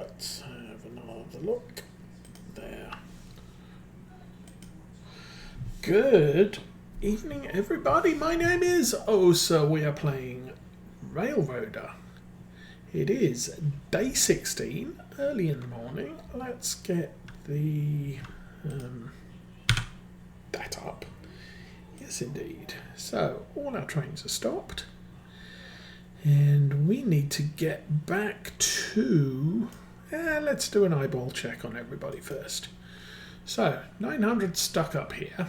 let's have another look. There. Good evening, everybody. My name is Osa. We are playing Railroader. It is day 16, early in the morning. Let's get the that up. Yes, indeed. So all our trains are stopped, and we need to get back to. Let's do an eyeball check on everybody first. So 900 stuck up here.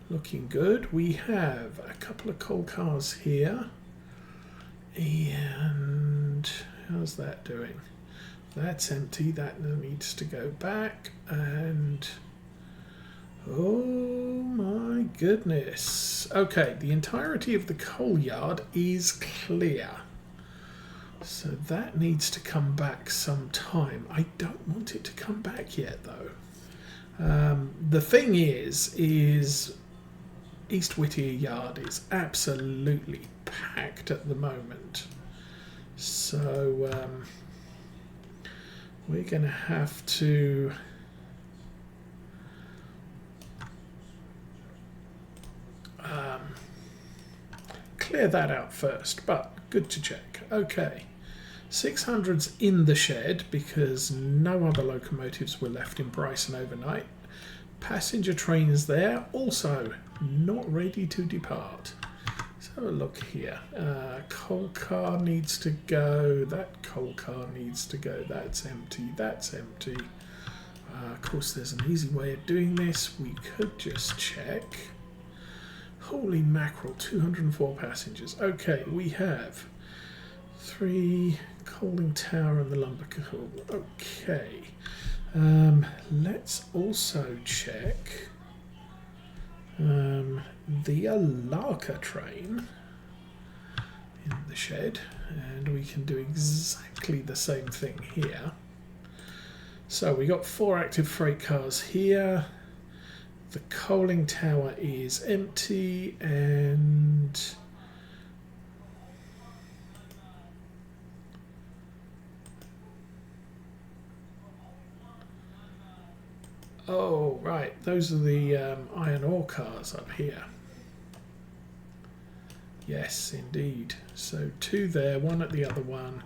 Looking good. We have a couple of coal cars here. And how's that doing? That's empty. That needs to go back. And oh my goodness. Okay, the entirety of the coal yard is clear. So that needs to come back sometime. I don't want it to come back yet though. The thing is East Whittier yard is absolutely packed at the moment. So we're going to have to clear that out first, but good to check. Okay, 600's in the shed because no other locomotives were left in Bryson overnight. Passenger trains there, also not ready to depart. Let's have a look here. Coal car needs to go. That coal car needs to go. That's empty. That's empty. Of course, there's an easy way of doing this. We could just check. Holy mackerel, 204 passengers. Okay, we have 3 coaling tower and the lumber coal. Okay. Let's also check the Alarka train in the shed, and we can do exactly the same thing here. So we got 4 active freight cars here. The coaling tower is empty, and oh, right, those are the iron ore cars up here. Yes, indeed. So 2 there, 1 at the other one.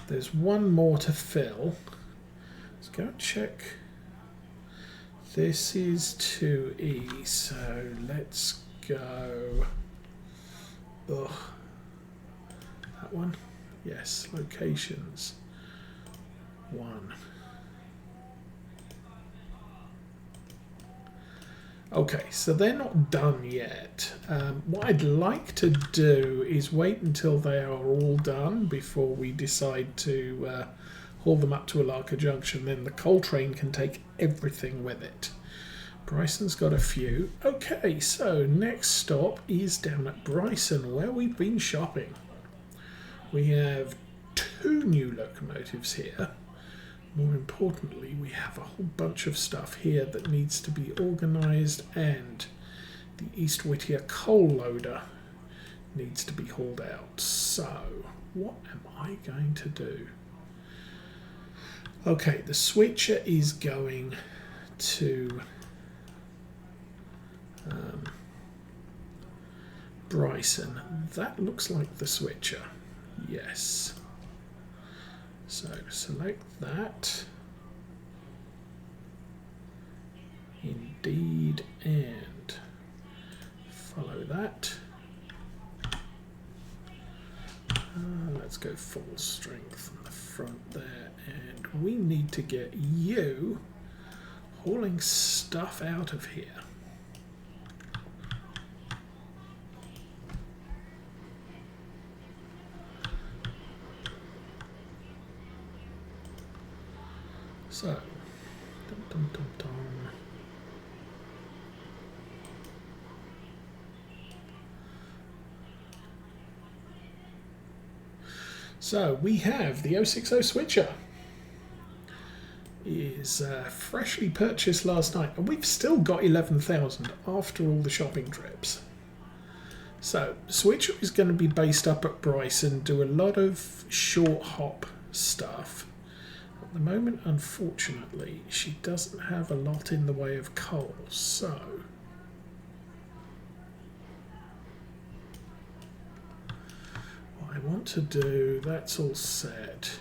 There's 1 more to fill. Let's go and check. This is 2E, so let's go. Ugh. That one? Yes, locations. 1. Okay, so they're not done yet. What I'd like to do is wait until they are all done before we decide to haul them up to Alarka Junction. Then the coal train can take everything with it. Bryson's got a few. Okay, so next stop is down at Bryson, where we've been shopping. We have 2 new locomotives here. More importantly, we have a whole bunch of stuff here that needs to be organised, and the East Whittier coal loader needs to be hauled out. So, what am I going to do? Okay, the switcher is going to Bryson. That looks like the switcher. Yes. So select that, indeed, and follow that. Let's go full strength on the front there, and we need to get you hauling stuff out of here. So, dum, dum, dum, dum. So we have the 060 Switcher. Is freshly purchased last night, and we've still got 11,000 after all the shopping trips. So Switcher is going to be based up at Bryson, do a lot of short hop stuff. At the moment, unfortunately, she doesn't have a lot in the way of coal, so what I want to do, that's all set.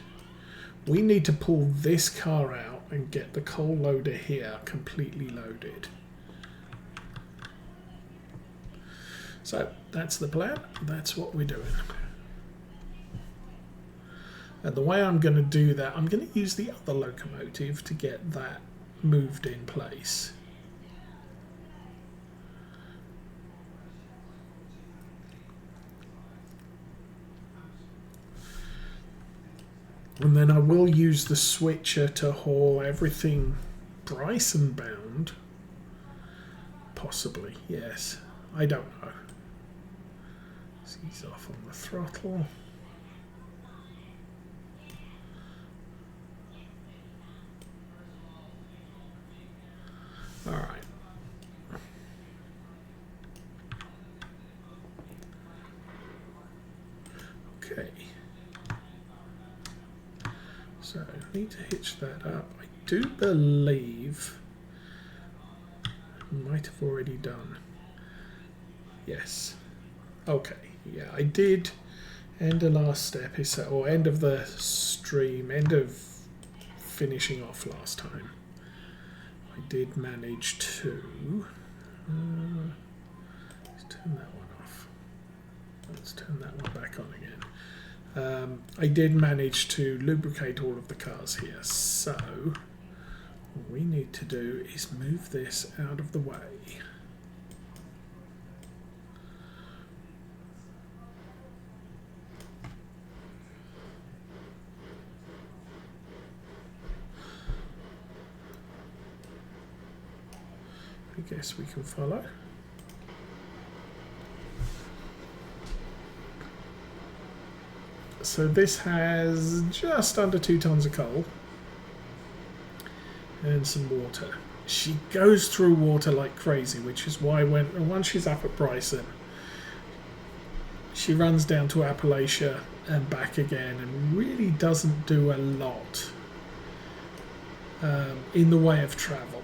We need to pull this car out and get the coal loader here completely loaded. So that's the plan, that's what we're doing. And the way I'm going to do that, I'm going to use the other locomotive to get that moved in place. And then I will use the switcher to haul everything Bryson bound. Possibly, yes. I don't know. So he's off on the throttle. All right. Okay. So I need to hitch that up. I do believe I might have already done. Yes. Okay. Yeah, I did end of last episode, or end of the stream, end of finishing off last time. I did manage to let's turn that one off. Let's turn that one back on again. I did manage to lubricate all of the cars here, so what we need to do is move this out of the way. I guess we can follow. So this has just under 2 tons of coal and some water. She goes through water like crazy, which is why once she's up at Bryson, she runs down to Appalachia and back again and really doesn't do a lot in the way of travel.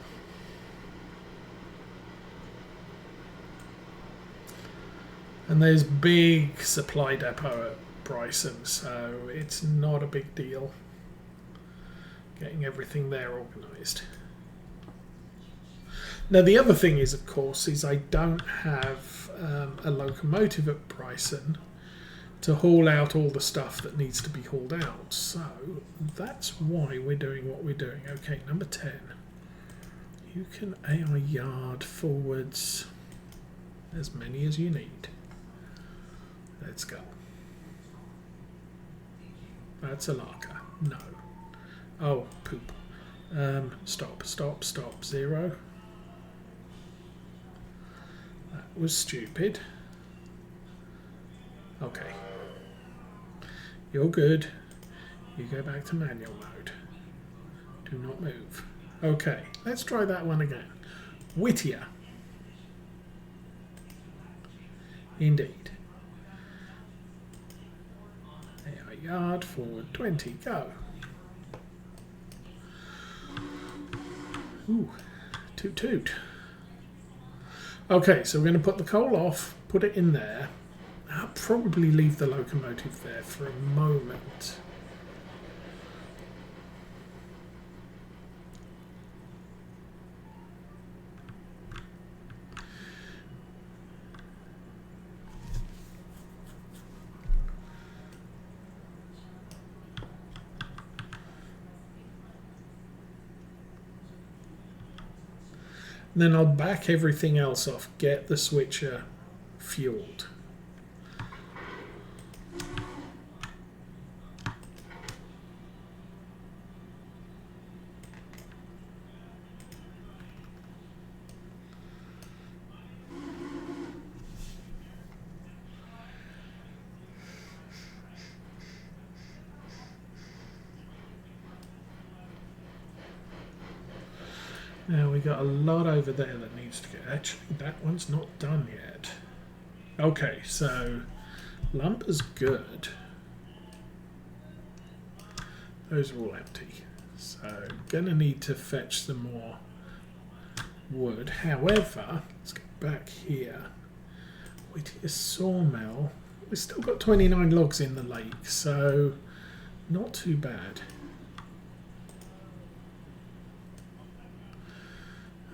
And there's big supply depot at Bryson, so it's not a big deal getting everything there organised. Now the other thing is, of course, is I don't have a locomotive at Bryson to haul out all the stuff that needs to be hauled out. So that's why we're doing what we're doing. Okay, number 10. You can AR yard forwards as many as you need. Let's go. That's Alarka. No. Oh, poop. Stop, stop, stop. 0. That was stupid. Okay. You're good. You go back to manual mode. Do not move. Okay, let's try that one again. Whittier. Indeed. Yard forward 20, go. Ooh, toot toot. Okay, so we're going to put the coal off, put it in there. I'll probably leave the locomotive there for a moment. Then I'll back everything else off, get the switcher fueled. Now we got a lot over there that needs to get. Actually, that one's not done yet. Okay, so lumber's good. Those are all empty. So gonna need to fetch some more wood. However, let's go back here. Whittier sawmill. We've still got 29 logs in the lake, so not too bad.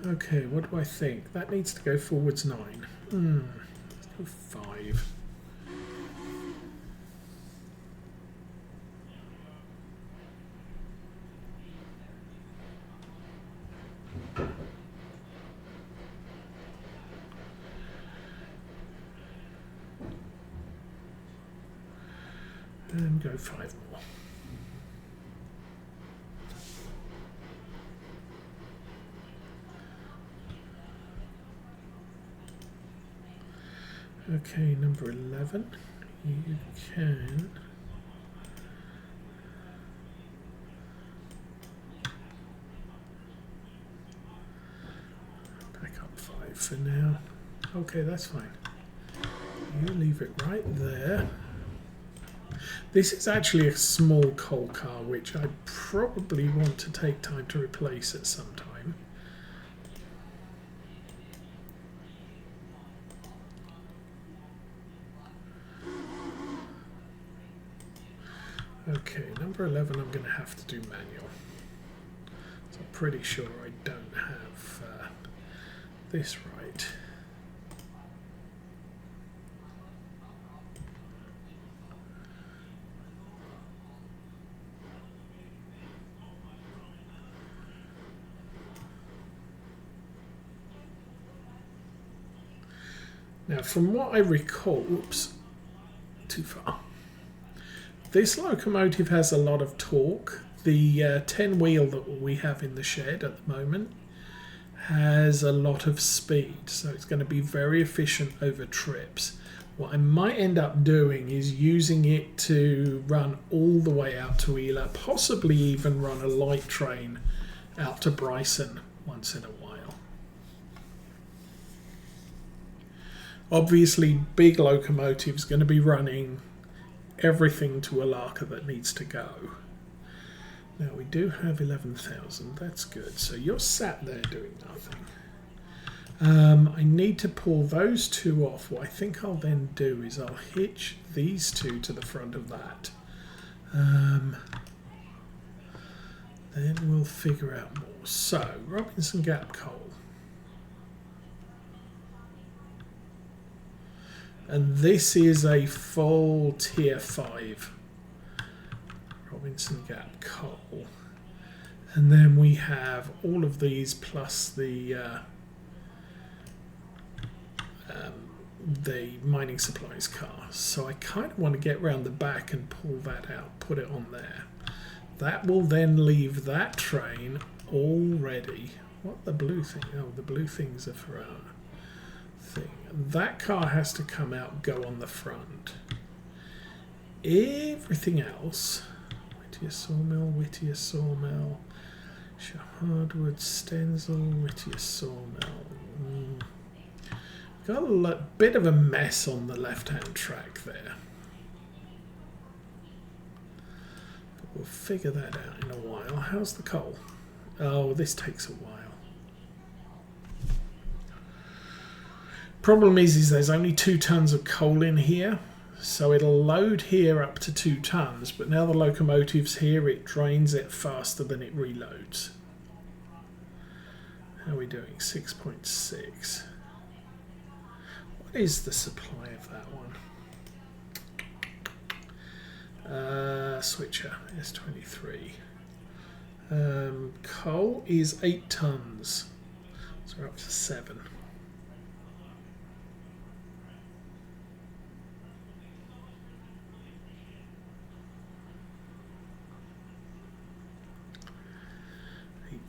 Okay, what do I think? That needs to go forwards 9. Let's go 5. And go 5 more. Okay, number 11. You can back up 5 for now. Okay, that's fine. You leave it right there. This is actually a small coal car, which I probably want to take time to replace at some time. Okay, number 11 I'm going to have to do manual. So I'm pretty sure I don't have this right. Now, from what I recall, oops, too far. This locomotive has a lot of torque. The 10 wheel that we have in the shed at the moment has a lot of speed, so it's going to be very efficient over trips. What I might end up doing is using it to run all the way out to Alarka, possibly even run a light train out to Bryson once in a while. Obviously, big locomotives going to be running everything to Alarka that needs to go. Now we do have 11,000, that's good. So you're sat there doing nothing. I need to pull those two off. What I think I'll then do is I'll hitch these two to the front of that. Then we'll figure out more. So, Robinson Gap coal. And this is a full tier 5 Robinson Gap coal. And then we have all of these plus the mining supplies car. So I kind of want to get round the back and pull that out, put it on there. That will then leave that train all ready. What the blue thing? Oh, the blue things are for our thing. That car has to come out, go on the front. Everything else, Whittier sawmill, Hardwood, Stenzel, Whittier sawmill. Got a bit of a mess on the left-hand track there. But we'll figure that out in a while. How's the coal? Oh, this takes a while. Problem is there's only 2 tons of coal in here, so it'll load here up to 2 tons, but now the locomotive's here, it drains it faster than it reloads. How are we doing? 6.6. What is the supply of that one? Switcher, S23. Coal is 8 tons, so we're up to 7.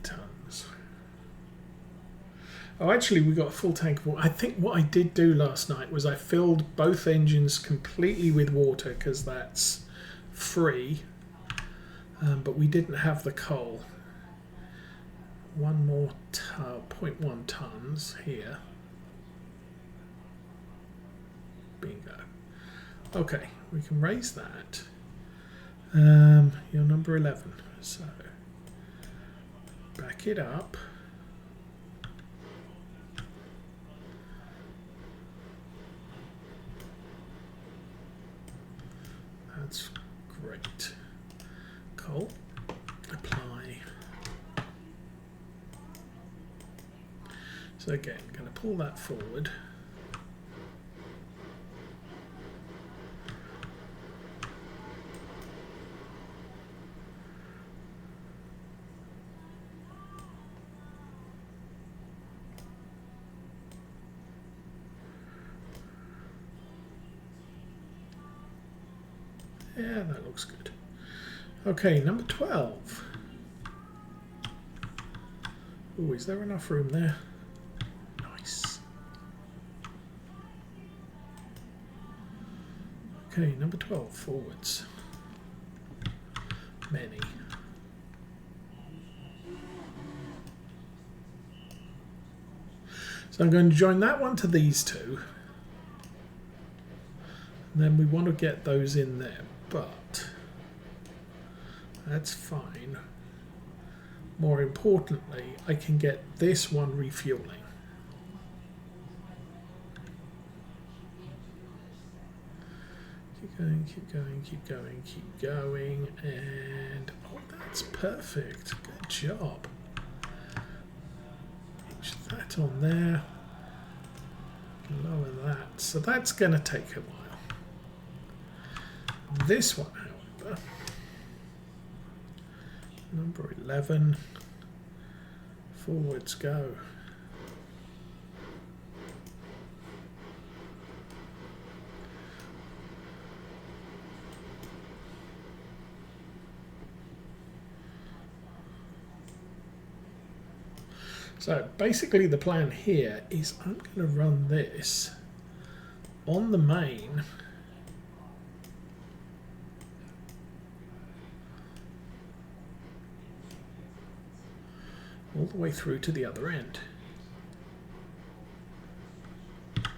Tons. Oh, actually, we got a full tank of water. I think what I did do last night was I filled both engines completely with water because that's free, but we didn't have the coal. One more 0.1 tons here. Bingo. Okay, we can raise that. You're number 11, so back it up. That's great. Cool. Apply. So again, going to pull that forward. Yeah, that looks good. Okay, number 12. Oh, is there enough room there? Nice. Okay, number 12, forwards. Many. So I'm going to join that one to these two. And then we want to get those in there, but that's fine. More importantly, I can get this one refueling. Keep going, keep going, keep going, keep going, and oh, that's perfect. Good job. Pitch that on there. Lower that. So that's going to take a while. This one, however, number 11, forwards go. So basically the plan here is I'm going to run this on the main all the way through to the other end. Okay,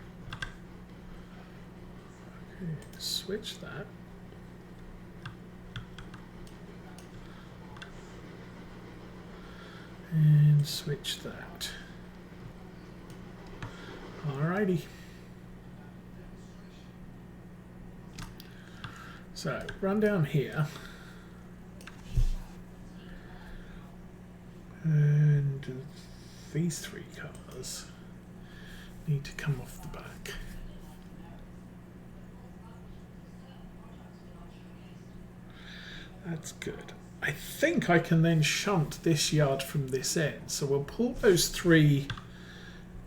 switch that. And switch that. Alrighty. So run down here. And these three cars need to come off the back. That's good. I think I can then shunt this yard from this end. So we'll pull those three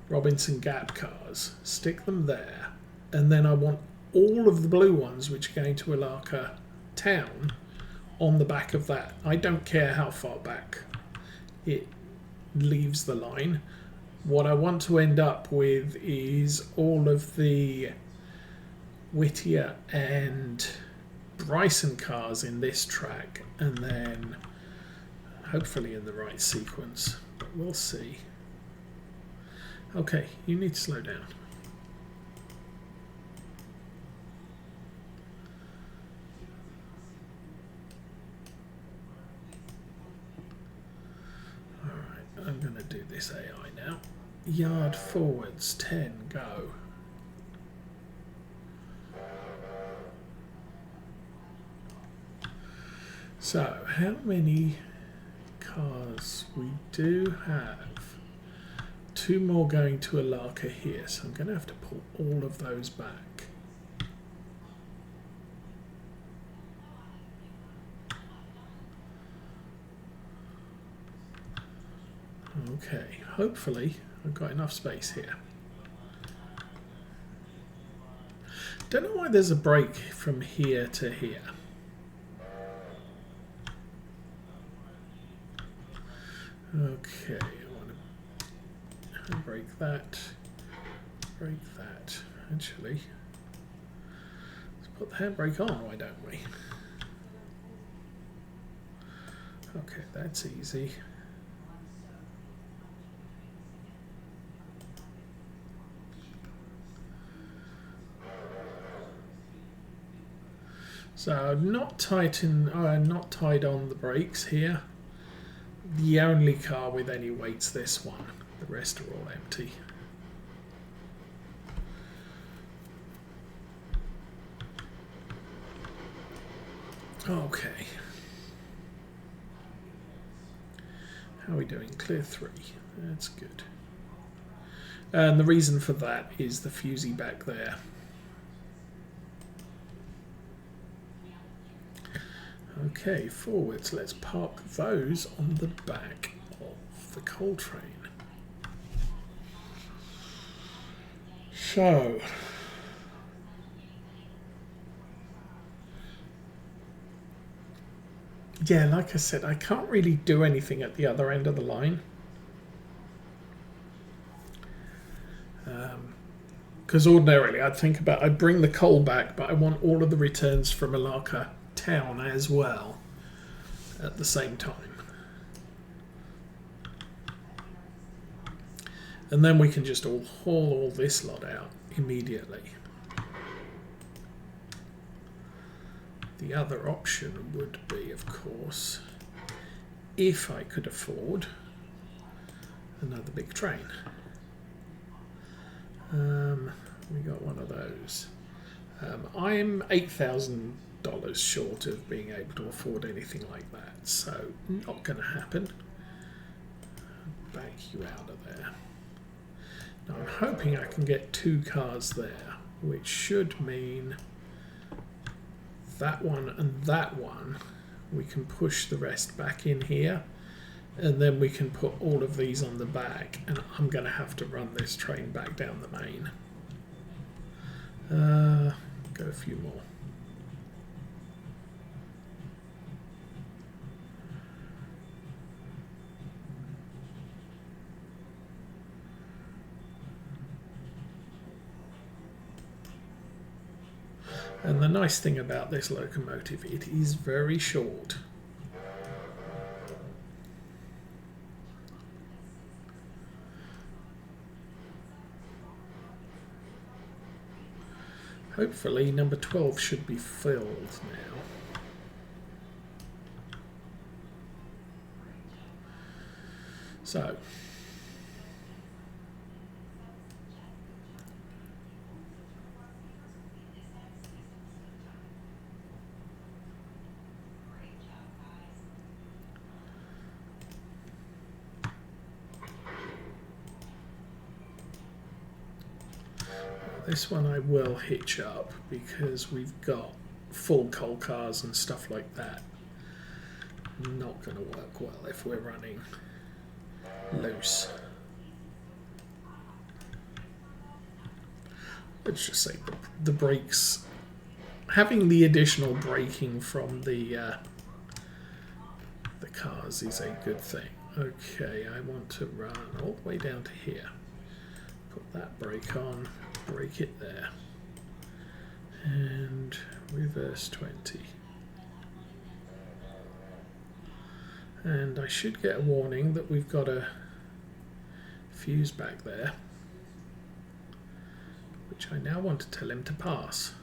Robinson Gap cars, stick them there, and then I want all of the blue ones which are going to Alarka town on the back of that. I don't care how far back it leaves the line. What I want to end up with is all of the Whittier and Bryson cars in this track, and then hopefully in the right sequence, but we'll see. Okay, you need to slow down. Alright, I'm going to do this AI now. Yard forwards, 10, go. So, how many cars? We do have two more going to Alarka here, so I'm going to have to pull all of those back. Okay, hopefully I've got enough space here. Don't know why there's a break from here to here. Okay, I want to break that, actually. Let's put the handbrake on, why don't we? Okay, that's easy. So not tight in, not tied on the brakes here. The only car with any weight's this one. The rest are all empty. Okay. How are we doing? Clear 3. That's good. And the reason for that is the fusee back there. Okay, forwards. Let's park those on the back of the coal train. So, yeah, like I said, I can't really do anything at the other end of the line. Because ordinarily I'd bring the coal back, but I want all of the returns from Alarka town as well at the same time. And then we can just all haul all this lot out immediately. The other option would be, of course, if I could afford another big train. We got one of those. I'm $8,000 short of being able to afford anything like that, so not going to happen. Back you out of there. Now I'm hoping I can get 2 cars there, which should mean that one and that one. We can push the rest back in here, and then we can put all of these on the back, and I'm going to have to run this train back down the main. Go a few more. And the nice thing about this locomotive, it is very short. Hopefully number 12 should be filled now. So this one I will hitch up because we've got full coal cars and stuff like that. Not going to work well if we're running loose. Let's just say the brakes, having the additional braking from the cars is a good thing. Okay, I want to run all the way down to here. Put that brake on, brake it there, and reverse 20. And I should get a warning that we've got a fuse back there, which I now want to tell him to pass.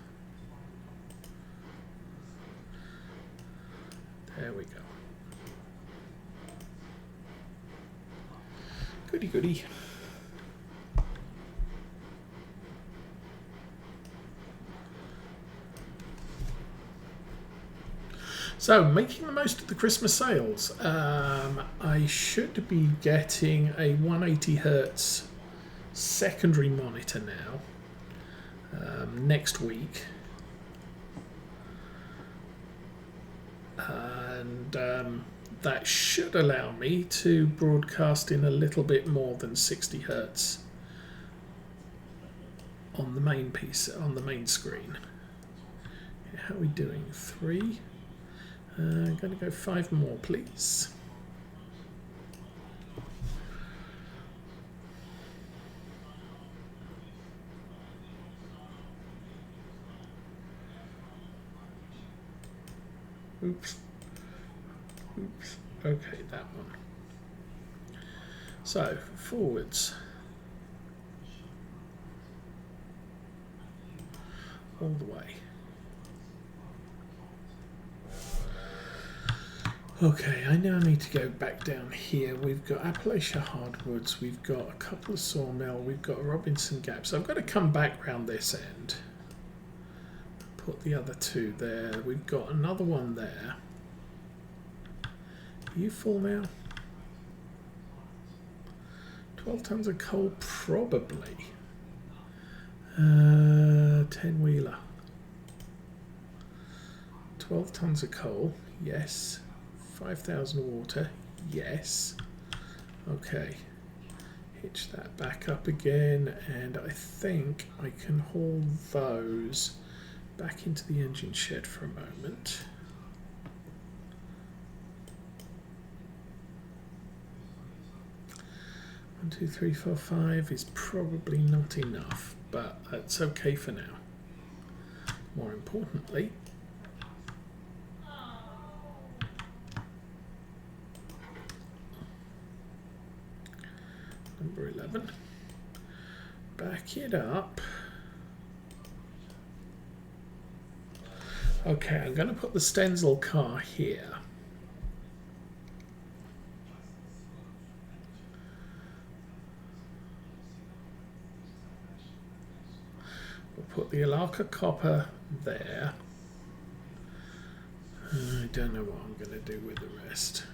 There we go. Goody goody. So, making the most of the Christmas sales. I should be getting a 180 Hertz secondary monitor now next week. And that should allow me to broadcast in a little bit more than 60 Hertz on the main piece, on the main screen. How are we doing? 3? I'm going to go 5 more, please. Oops. Oops. Okay, that one. So, forwards. All the way. Okay, I now need to go back down here. We've got Appalachia Hardwoods, we've got a couple of Sawmill, we've got Robinson Gap. So I've got to come back round this end. Put the other two there. We've got another one there. Are you full now? 12 tons of coal, probably. 10-wheeler. 12 tons of coal, yes. 5,000 water, yes. Okay. Hitch that back up again, and I think I can haul those back into the engine shed for a moment. One, two, three, four, five is probably not enough, but that's okay for now. More importantly, number 11, back it up. Okay, I'm going to put the Stenzel car here. We'll put the Alarka copper there. I don't know what I'm going to do with the rest.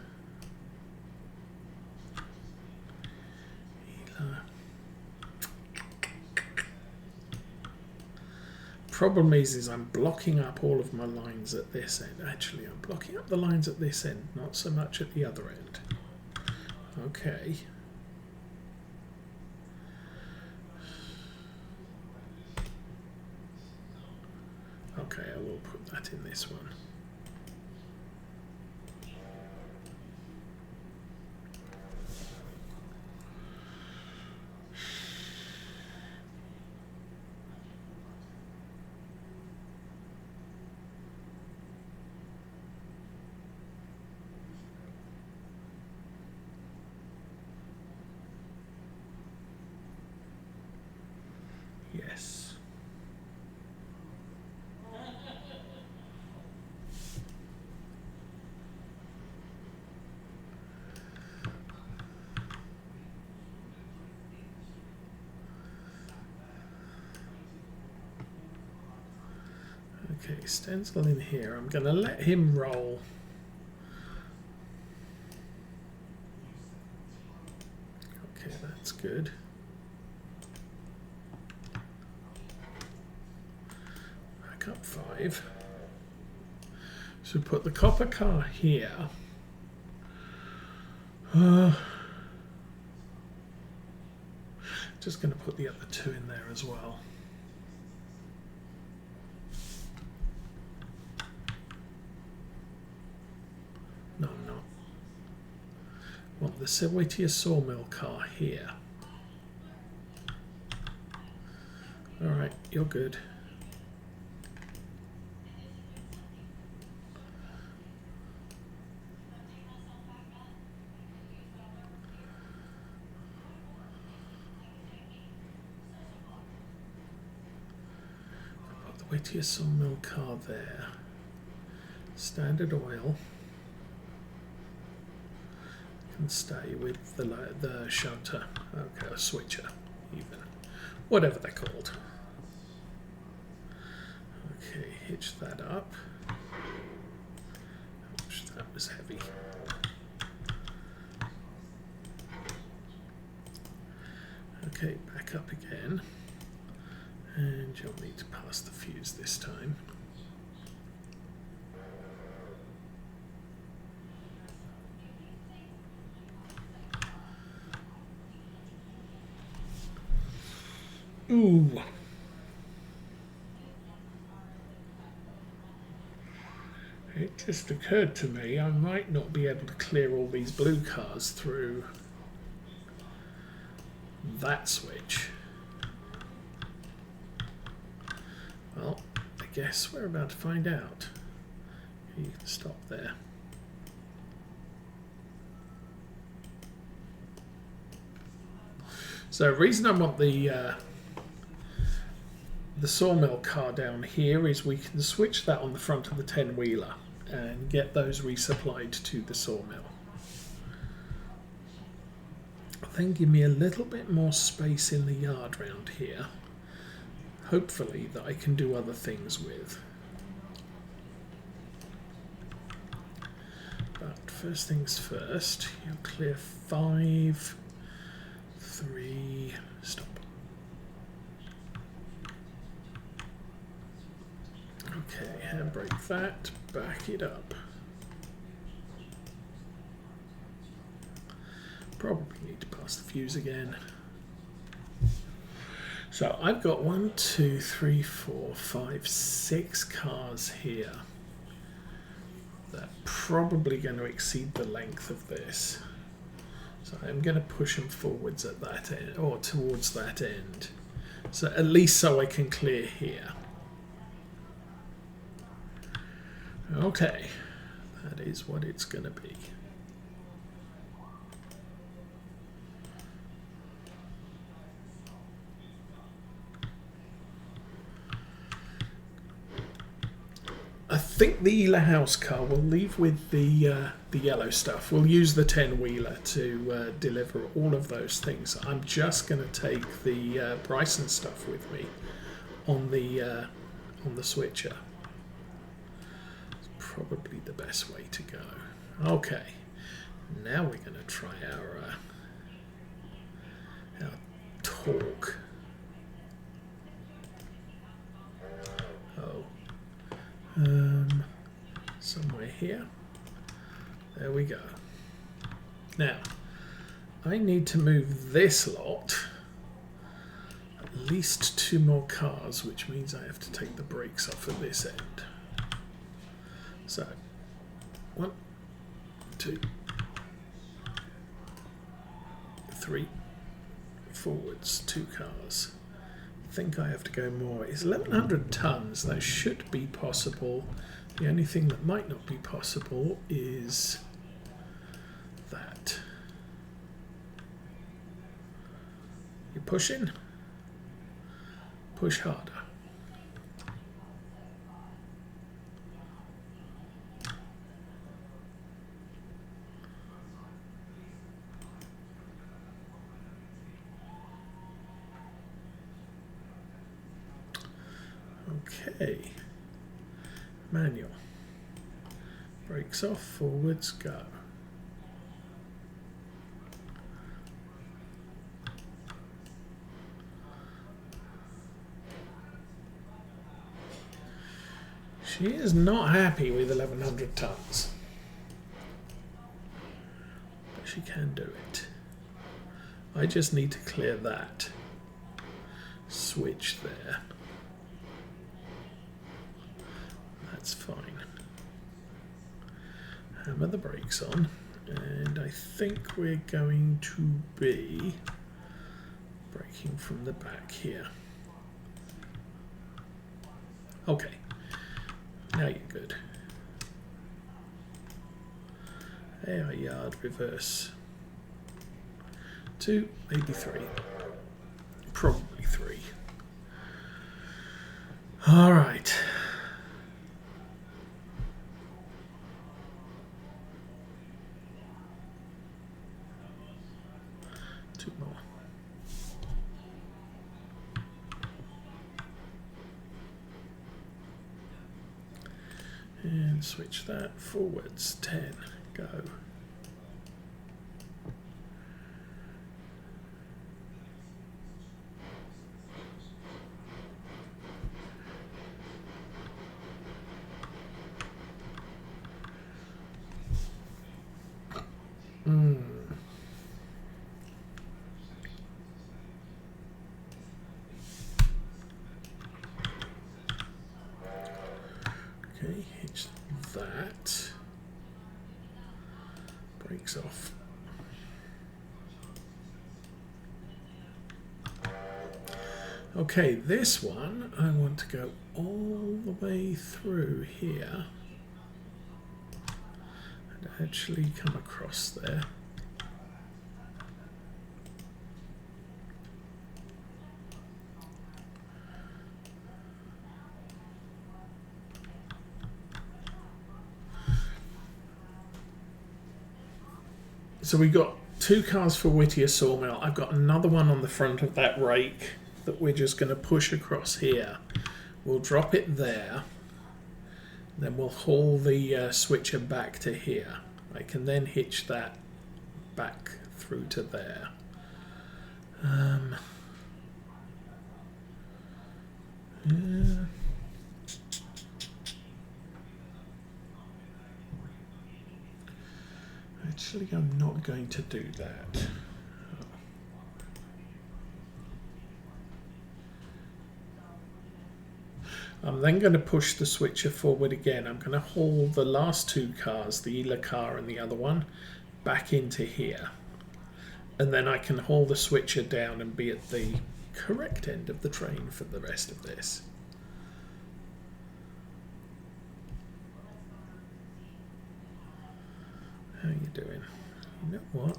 Problem is I'm blocking up all of my lines at this end. Actually, I'm blocking up the lines at this end, not so much at the other end. Okay. Okay, I will put that in this one. Yes. Okay, Stenzel in here. I'm going to let him roll. Okay, that's good. Back up 5. So put the copper car here. Just going to put the other 2 in there as well. No, I'm not. Want the Whittier sawmill car here. Alright, you're good. Put the Whittier sawmill car there. Standard Oil can stay with the shunter, okay, a switcher even, whatever they're called. Okay, hitch that up. Ouch, that was heavy. Okay, back up again, and you'll need to pass the fuse this time. Ooh. It just occurred to me I might not be able to clear all these blue cars through that switch. Well, I guess we're about to find out. You can stop there. So the reason I want the sawmill car down here is we can switch that on the front of the 10-wheeler. and get those resupplied to the sawmill. Then give me a little bit more space in the yard round here, hopefully that I can do other things with. But first things first, you'll clear 5, 3, stop. Okay, handbrake that, back it up. Probably need to pass the fuse again. So I've got 1, 2, 3, 4, 5, 6 cars here. They're probably going to exceed the length of this. So I'm going to push them forwards at that end, or towards that end. So at least so I can clear here. Okay, that is what it's going to be. I think the Ela house car will leave with the yellow stuff. We'll use the 10-wheeler to deliver all of those things. I'm just going to take the Bryson stuff with me on the switcher. It's probably the best way to go. Okay, now we're going to try our torque. Somewhere here. There we go. Now, I need to move this lot at least 2 more cars, which means I have to take the brakes off at this end. So, 1, 2, 3, forwards, 2 cars. I think I have to go more. It's 1,100 tons. That should be possible. The only thing that might not be possible is that. You pushing? Push harder. Okay. Manual. Brakes off, forwards, go. She is not happy with 1,100 tons. But she can do it. I just need to clear that switch there. That's fine. Hammer the brakes on, and I think we're going to be braking from the back here. Okay, now you're good. Air yard reverse. 2, maybe 3. Probably 3. All right. And switch that forwards, 10, go. Okay, hitch that. Brakes off. Okay, this one I want to go all the way through here and actually come across there. So we got 2 cars for Whittier sawmill. I've got another one on the front of that rake that we're just going to push across here. We'll drop it there. Then we'll haul the switcher back to here. I can then hitch that back through to there. Yeah. Actually, I'm not going to do that. I'm then going to push the switcher forward again. I'm going to haul the last 2 cars, the Alarka and the other one, back into here. And then I can haul the switcher down and be at the correct end of the train for the rest of this. How are you doing? You know what?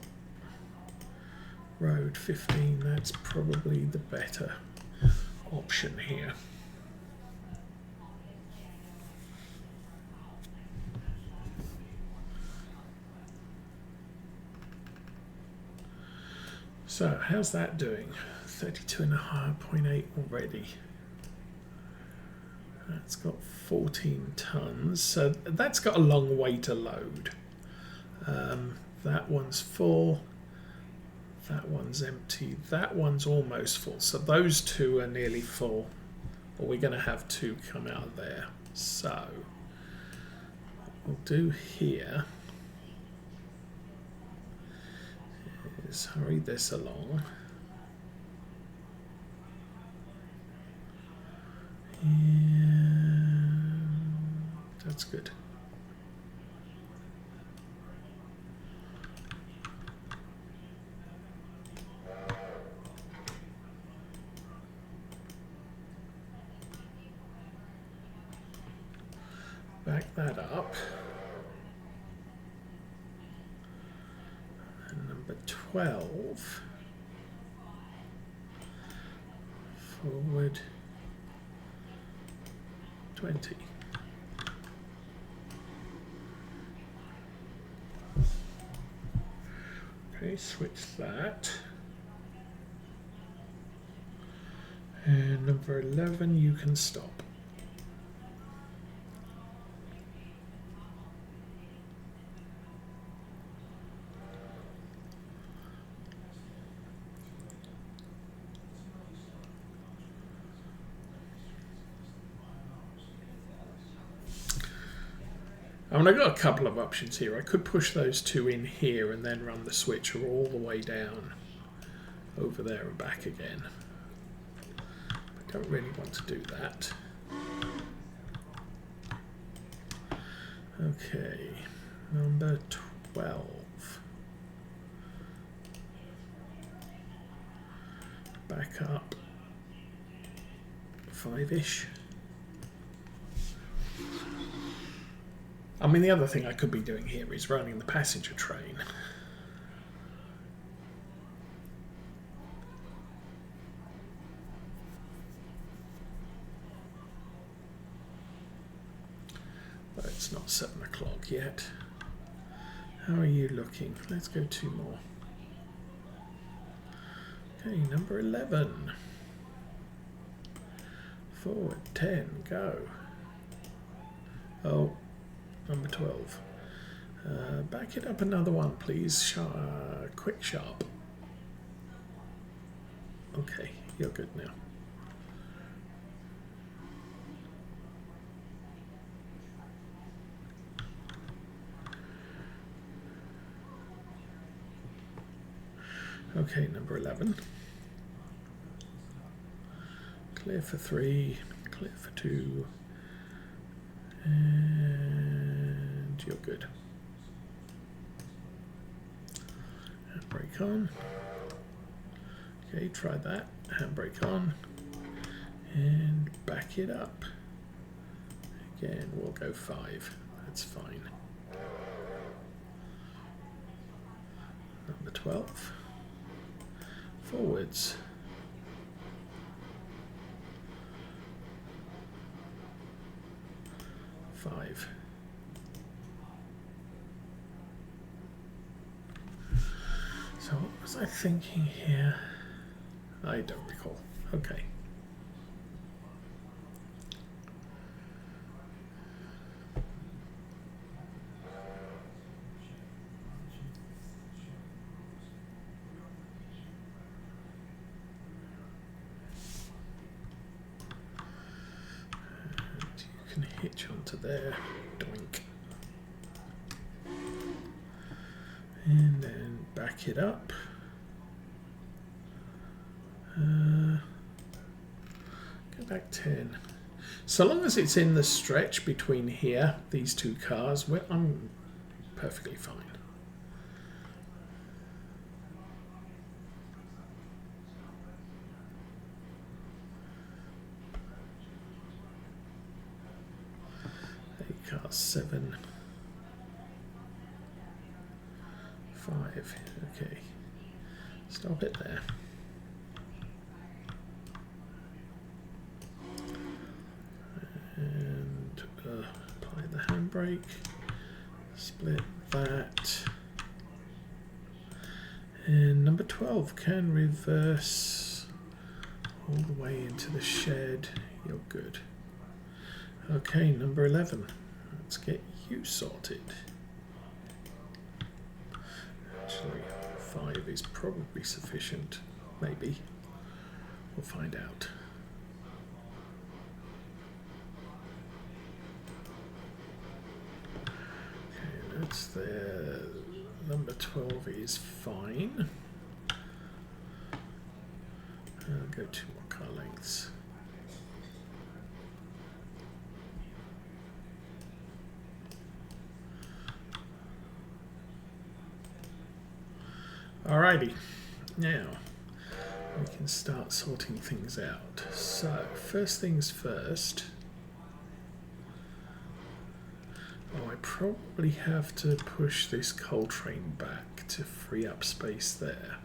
Road 15, that's probably the better option here. So how's that doing? 32.5.8 already. That's got 14 tons, so that's got a long way to load. That one's full, that one's empty, that one's almost full. So those 2 are nearly full, or we're going to have 2 come out of there. So what we'll do here is hurry this along. And that's good. Back that up. And number 12. Forward 20. Okay, switch that. And number 11, you can stop. I mean, I've got a couple of options here. I could push those 2 in here and then run the switcher all the way down over there and back again. I don't really want to do that. Okay, number 12. Back up 5-ish. I mean, the other thing I could be doing here is running the passenger train. But it's not 7 o'clock yet. How are you looking? Let's go 2 more. Okay, number 11. Forward 10, go. Oh. Number 12. Back it up another one, please. Quick, sharp. Okay, you're good now. Okay, number 11. Clear for 3, clear for 2. And you're good. Handbrake on. Okay, try that. Handbrake on. And back it up. Again, we'll go 5. That's fine. Number 12. Forwards. 5. was I thinking here? I don't recall. Okay. And you can hitch onto there. Doink. And then back it up. Go back 10. So long as it's in the stretch between here, these two cars, I'm perfectly fine. Car 7, 5. Okay, stop it there. And apply the handbrake. Split that. And number 12 can reverse all the way into the shed. You're good. Okay, number 11. Let's get you sorted. Actually, 5 is probably sufficient. Maybe. We'll find out. Okay, that's there. Number 12 is fine. I'll go 2 more car lengths. Alrighty, now we can start sorting things out. So, first things first. Oh, I probably have to push this coal train back to free up space there.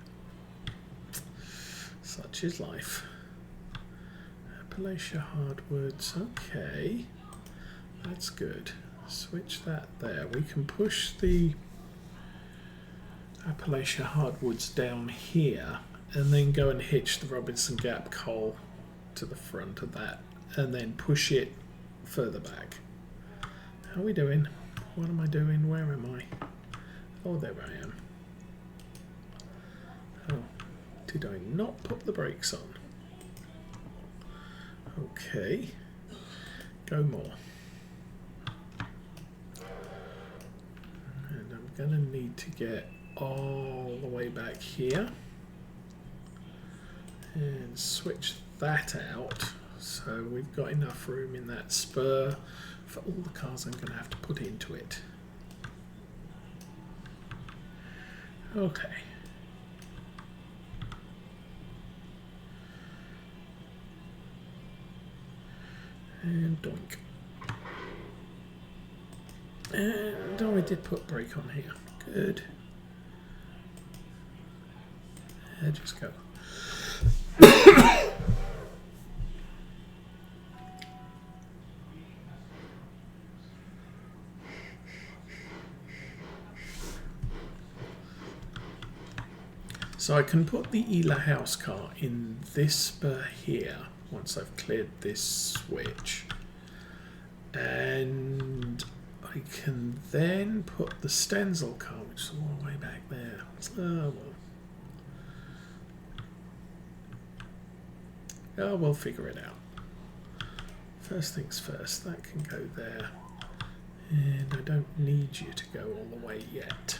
Such is life. Appalachia hardwoods, okay. That's good. Switch that there. We can push the Appalachia hardwoods down here and then go and hitch the Robinson Gap coal to the front of that and then push it further back. How are we doing? What am I doing? Where am I? Oh, there I am. Oh, did I not put the brakes on? Okay, go more. And I'm going to need to get all the way back here and switch that out so we've got enough room in that spur for all the cars I'm going to have to put into it. Okay. And doink. And oh, I did put brake on here. Good. Just go. So I can put the Ela house car in this spur here once I've cleared this switch. And I can then put the Stenzel car, which is all the way back there. Oh, well. Oh, we'll figure it out. First things first, that can go there. And I don't need you to go all the way yet.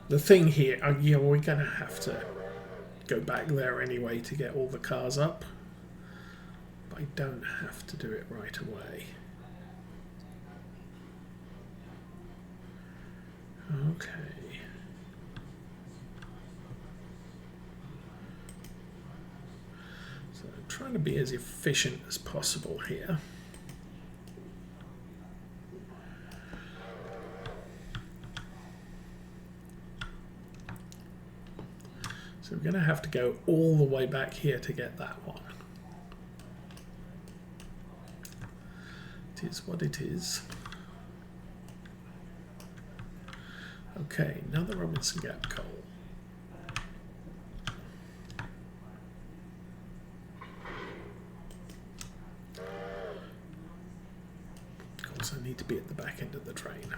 The thing here, yeah, we're going to have to go back there anyway to get all the cars up. But I don't have to do it right away. Okay. So I'm trying to be as efficient as possible here. So we're going to have to go all the way back here to get that one. It is what it is. Okay, another Robinson Gap coal. Of course, I need to be at the back end of the train.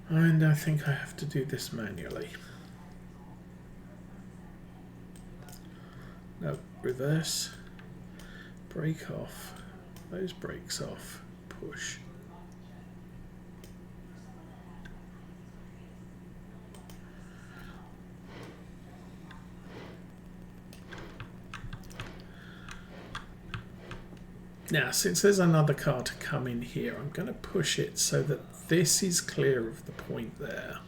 And I think I have to do this manually. No, reverse, brake off, those brakes off, push. Now, since there's another car to come in here, I'm going to push it so that this is clear of the point there.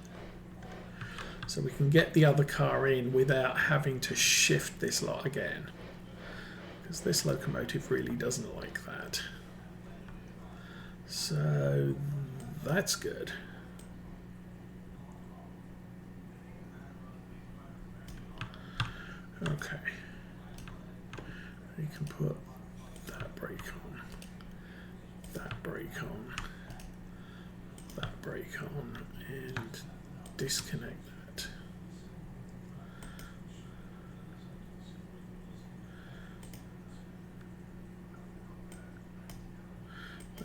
So we can get the other car in without having to shift this lot again. Because this locomotive really doesn't like that. So that's good. Okay. You can put that brake on, that brake on, that brake on, and disconnect that.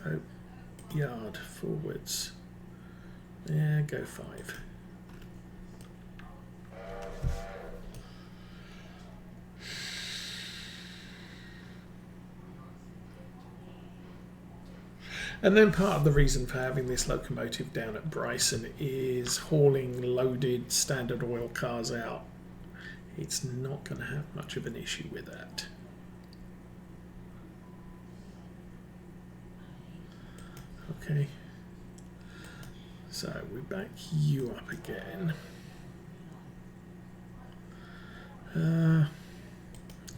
Oh, yard forwards. Yeah, go 5. And then part of the reason for having this locomotive down at Bryson is hauling loaded Standard Oil cars out. It's not going to have much of an issue with that. Okay. So we back you up again.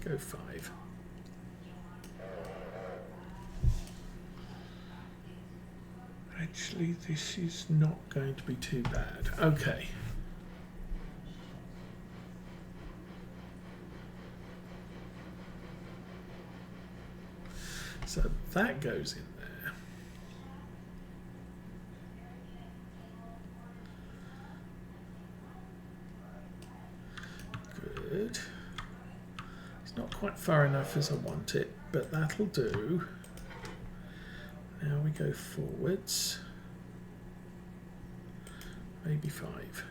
Go 5. Actually, this is not going to be too bad. Okay. So that goes in there. Good. It's not quite far enough as I want it, but that'll do. Now we go forwards, maybe 5.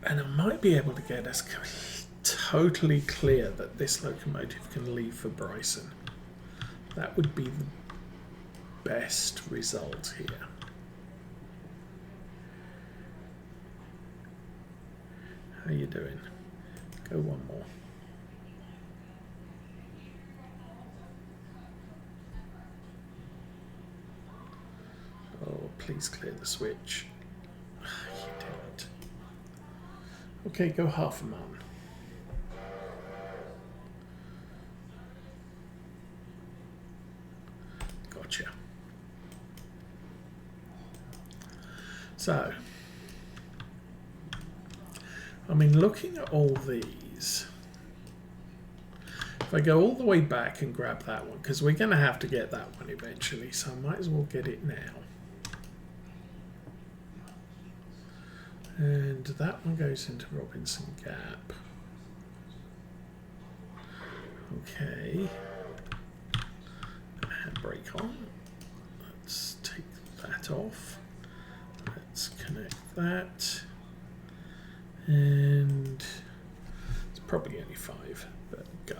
And I might be able to get us totally clear that this locomotive can leave for Bryson. That would be the best result here. How you doing? Go one more. Oh, please clear the switch. You didn't. Okay, go half a man. Gotcha. So, I mean, looking at all these, if I go all the way back and grab that one, because we're going to have to get that one eventually, so I might as well get it now. And that one goes into Robinson Gap. Okay. Handbrake on. Let's take that off. Let's connect that. And it's probably only 5, but go.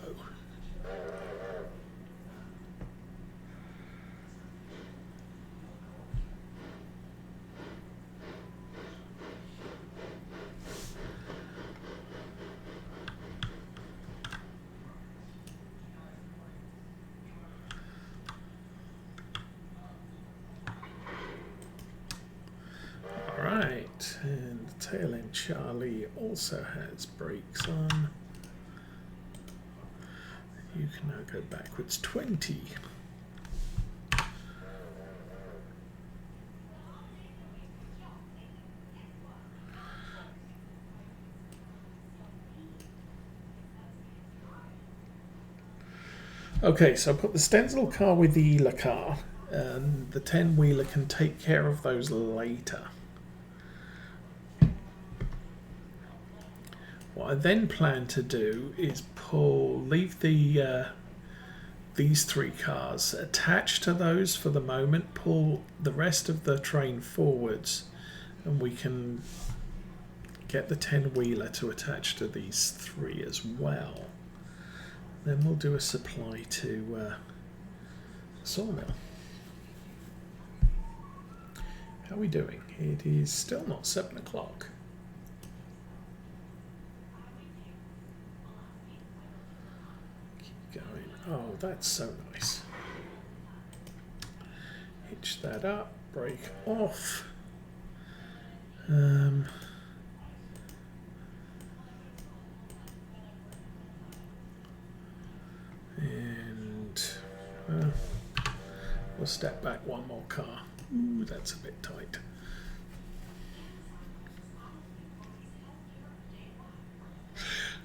And tail end Charlie also has brakes on. You can now go backwards 20. Okay, so I put the Stenzel car with the Elar car, and the 10-wheeler can take care of those later. What I then plan to do is leave these 3 cars attached to those for the moment, pull the rest of the train forwards, and we can get the 10-wheeler to attach to these 3 as well. Then we'll do a supply to sawmill. How are we doing? It is still not 7 o'clock. Keep going. Oh, that's so nice. Hitch that up, break off. We'll step back 1 more car. Ooh, that's a bit tight.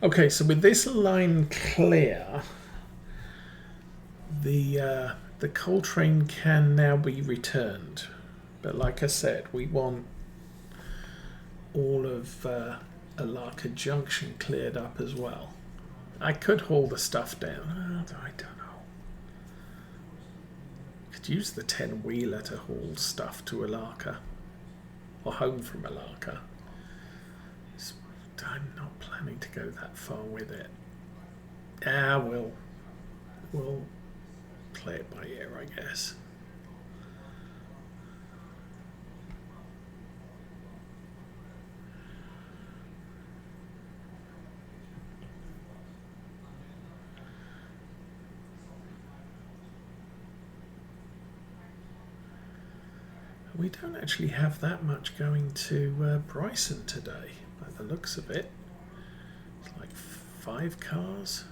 Okay, so with this line clear, the coal train can now be returned. But like I said, we want all of Alarka Junction cleared up as well. I could haul the stuff down. I don't know. Could use the 10-wheeler to haul stuff to Alarka or home from Alarka. I'm not planning to go that far with it. We'll play it by ear, I guess. We don't actually have that much going to Bryson today, by the looks of it. It's like 5 cars.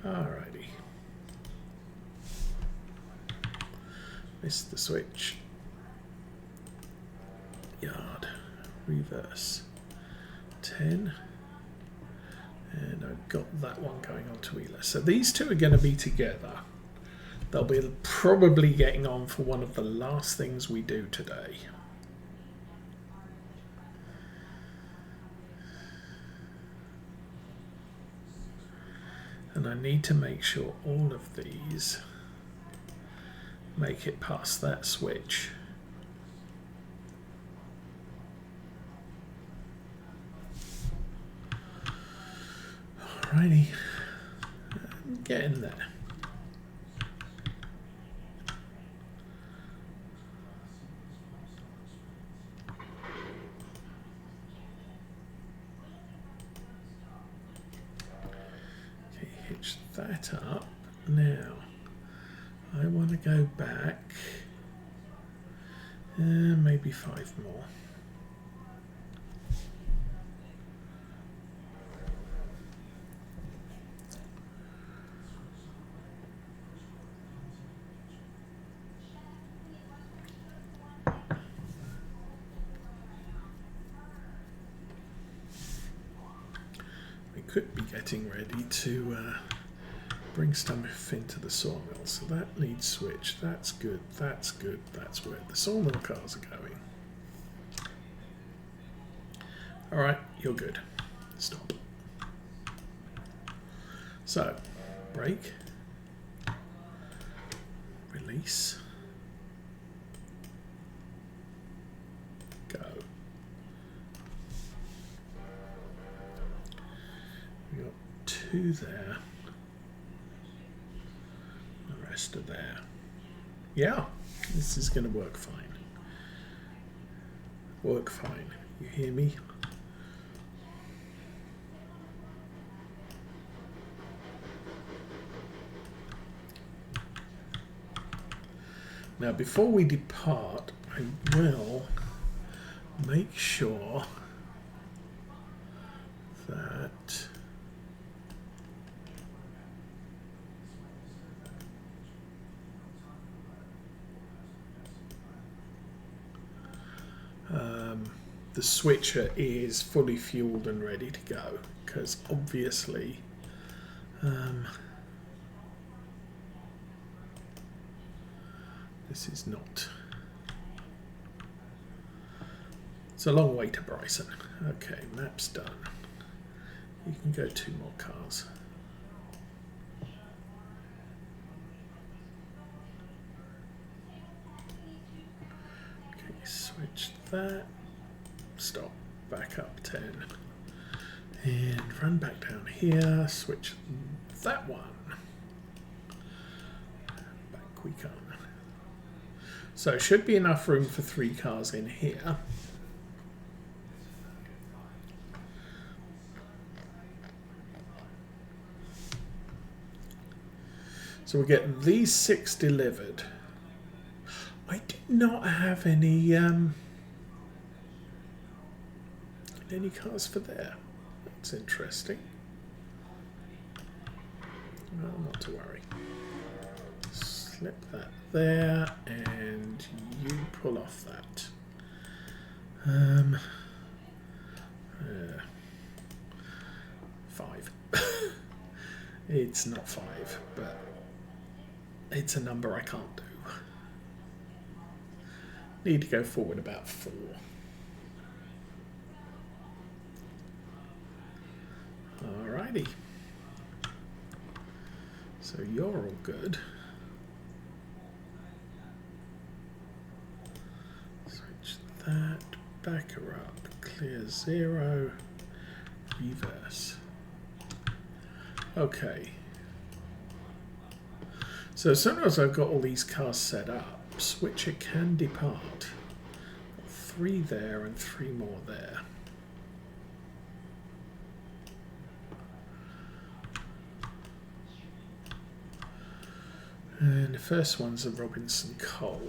Alrighty. Missed the switch. Yard. Reverse. 10. And I've got that one going on to Wheeler. So these 2 are going to be together. They'll be probably getting on for one of the last things we do today. And I need to make sure all of these make it past that switch. Alrighty, get in there. Okay, hitch that up. Now, I want to go back, maybe 5 more. Could be getting ready to bring stuff into the sawmill, so that needs switch. That's good, that's good, that's where the sawmill cars are going. Alright, you're good. Stop. So, brake, release, go. We got 2 there. The rest are there. Yeah, this is going to work fine. Work fine. You hear me? Now, before we depart, I will make sure that the switcher is fully fueled and ready to go, because obviously this is not. It's a long way to Bryson. Okay, map's done. You can go 2 more cars. Okay, switch that. Stop. Back up 10. And run back down here. Switch that one. Back we come. So should be enough room for 3 cars in here. So we get these 6 delivered. I do not have any cars for there. That's interesting. Well, not to worry. Slip that there, and you pull off that. 5. It's not 5, but it's a number I can't do. Need to go forward about 4. Alrighty. So you're all good. Switch that, back her up, clear 0, reverse. Okay. So as soon as I've got all these cars set up, switcher can depart. 3 there and 3 more there. And the first one's a Robinson Coal.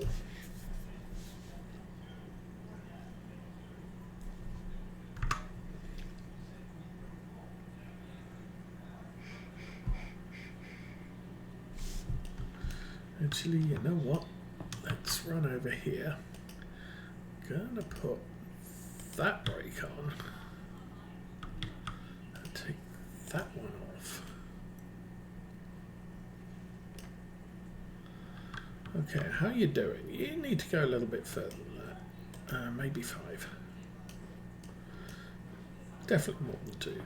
Actually, you know what? Let's run over here. Gonna put that brake on and take that one off. Okay, how you doing? You need to go a little bit further than that. Maybe 5. Definitely more than 2.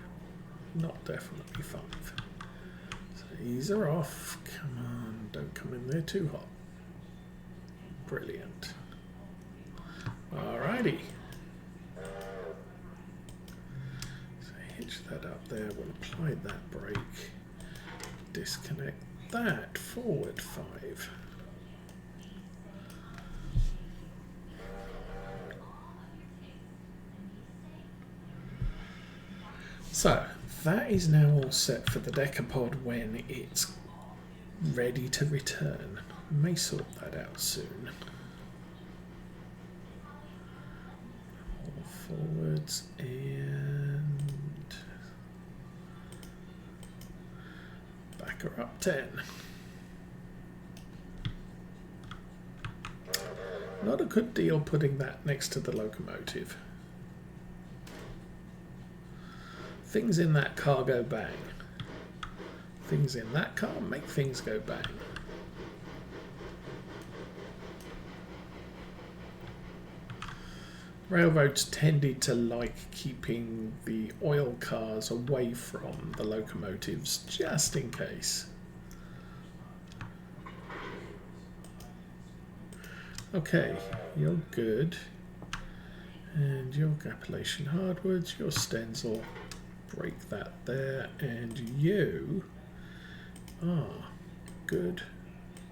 Not definitely 5. So these are off. Come on, don't come in there too hot. Brilliant. Alrighty. So hitch that up there. We'll apply that brake. Disconnect that. Forward 5. So that is now all set for the decapod when it's ready to return. May sort that out soon. All forwards and back her up 10. Not a good deal putting that next to the locomotive. Things in that car go bang. Things in that car make things go bang. Railroads tended to like keeping the oil cars away from the locomotives just in case. Okay, you're good. And your Appalachian hardwoods, your stencil. Break that there, and you are good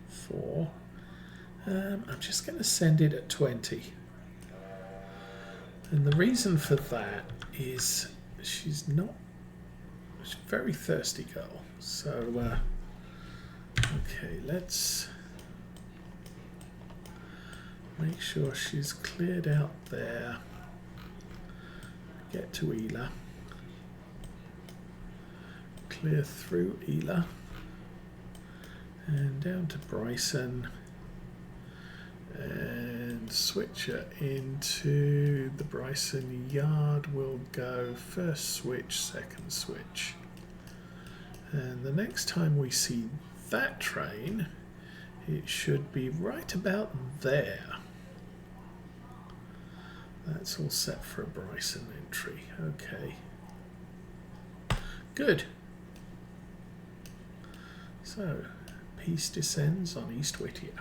for. I'm just going to send it at 20. And the reason for that is she's a very thirsty girl. So, okay, let's make sure she's cleared out there. Get to Ela. Clear through Ela. And down to Bryson. And switcher into the Bryson yard will go first switch, second switch. And the next time we see that train, it should be right about there. That's all set for a Bryson entry. Okay. Good. So, peace descends on East Whittier.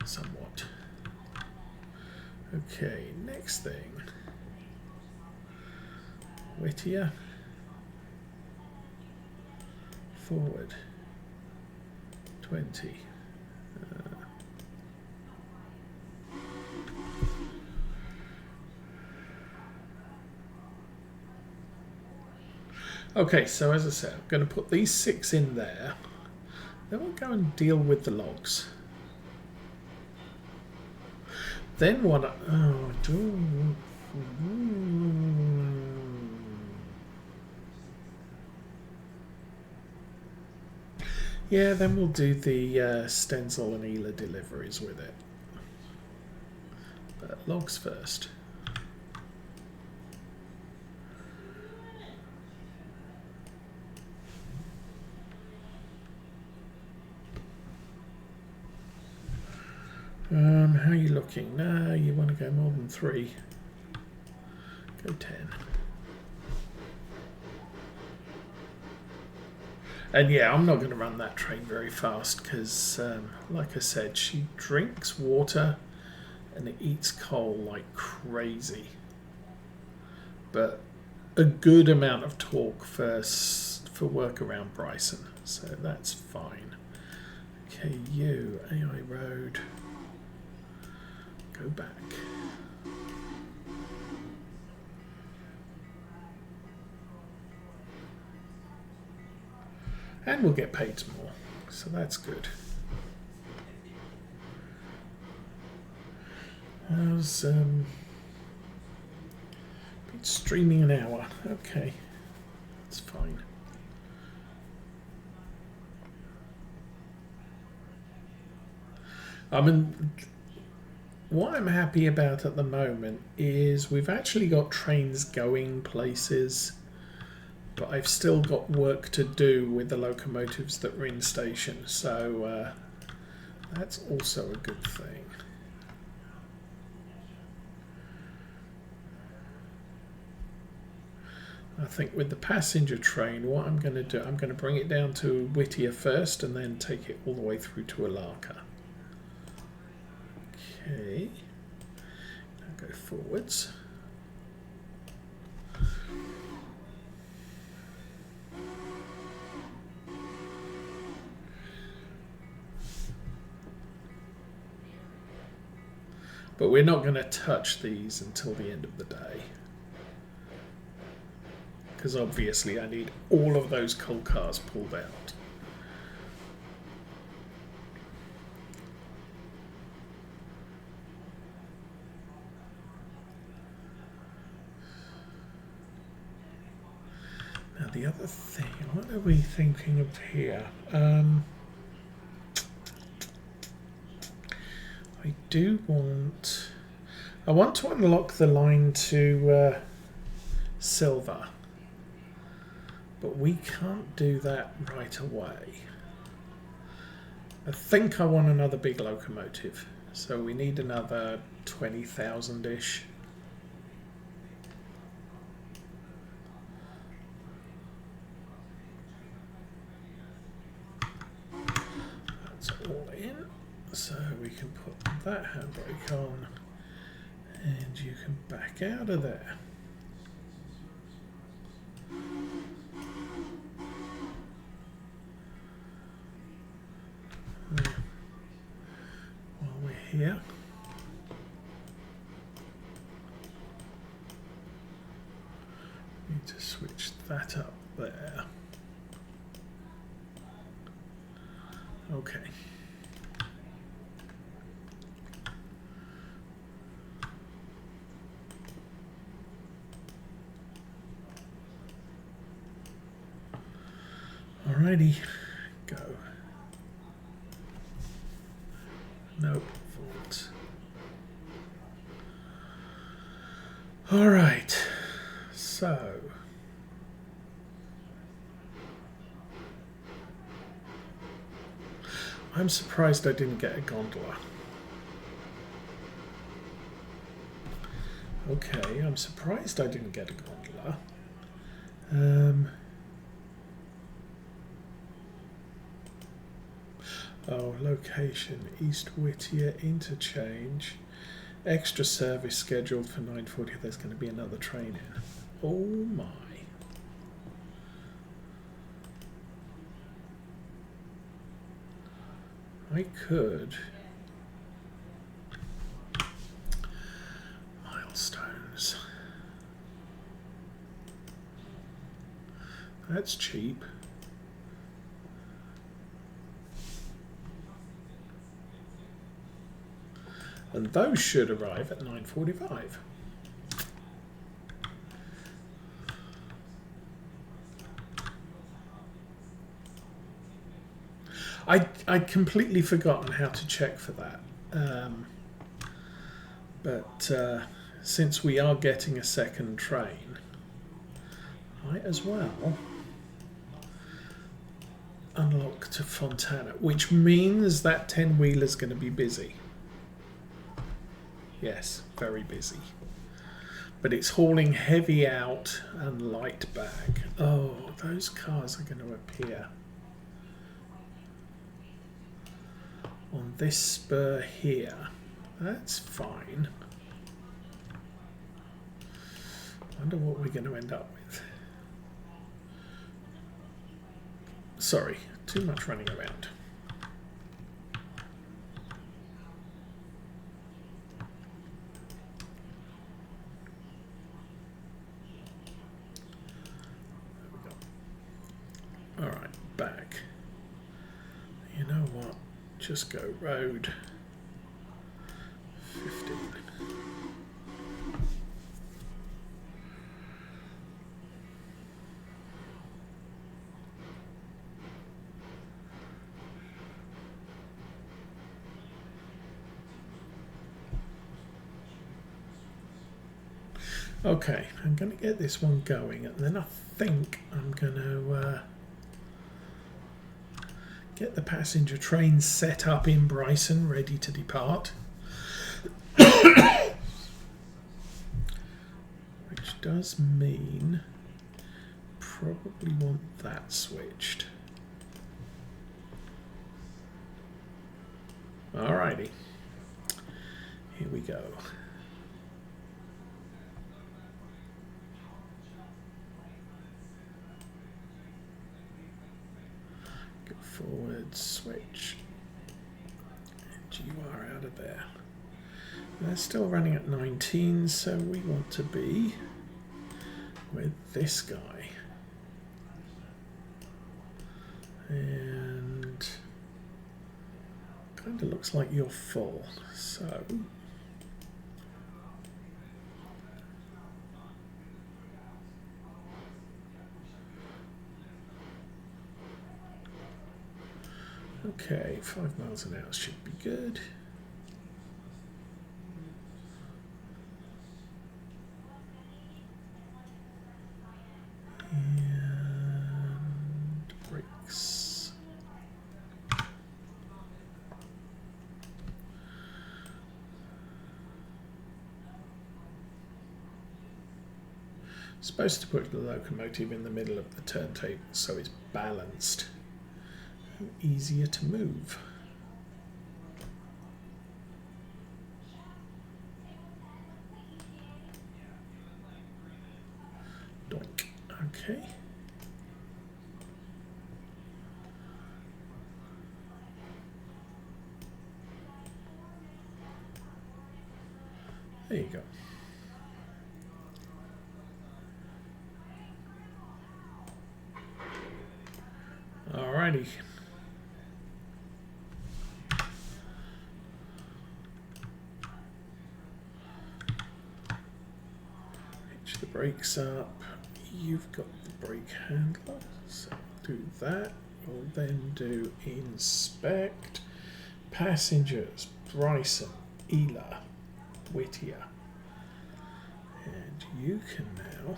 Somewhat. Okay, next thing. Whittier. Forward. 20. Okay, so as I said, I'm going to put these 6 in there. Then we'll go and deal with the logs. Then what? Yeah, then we'll do the Stenzel and Ealer deliveries with it. But logs first. How are you looking? No, you want to go more than 3. Go 10. And yeah, I'm not going to run that train very fast because, like I said, she drinks water and it eats coal like crazy. But a good amount of torque for work around Bryson, so that's fine. Okay, you, AI Road. Go back. And we'll get paid more, so that's good. How's it's streaming an hour? Okay, that's fine. I mean, what I'm happy about at the moment is we've actually got trains going places, but I've still got work to do with the locomotives that were in station, so that's also a good thing. I think with the passenger train, what I'm going to do, I'm going to bring it down to Whittier first and then take it all the way through to Alarka. Okay, now go forwards. But we're not going to touch these until the end of the day. Because obviously I need all of those coal cars pulled out. Now the other thing, what are we thinking of here? I want to unlock the line to Silver, but we can't do that right away. I think I want another big locomotive, so we need another 20,000-ish. That's all in, so we can put that handbrake on and you can back out of there. While we're here, need to switch that up there. Okay. Alrighty, go. No fault. All right. So. I'm surprised I didn't get a gondola. Okay, I'm surprised I didn't get a gondola. Oh, location, East Whittier interchange. Extra service scheduled for 9:40. There's going to be another train in. Oh my. I could. Milestones. That's cheap. And those should arrive at 9:45. I'd completely forgotten how to check for that. But since we are getting a second train, I as well unlock to Fontana, which means that 10-wheeler is going to be busy. Yes, very busy. But it's hauling heavy out and light back. Oh, those cars are going to appear on this spur here. That's fine. I wonder what we're going to end up with. Sorry, too much running around. There we go. All right, back. You know what? Just go road 15. Okay, I'm going to get this one going, and then I think I'm going to get the passenger train set up in Bryson, ready to depart. Which does mean probably want that switched. Alrighty, here we go. Forward switch, and you are out of there. They're still running at 19, so we want to be with this guy. And kind of looks like you're full, so okay, 5 miles an hour should be good. And brakes. Supposed to put the locomotive in the middle of the turntable so it's balanced. Easier to move. Doink. Okay. There you go. Alrighty. The brakes up. You've got the brake handler, so do that. We'll then do inspect passengers. Bryson, Ela, Whittier. And you can now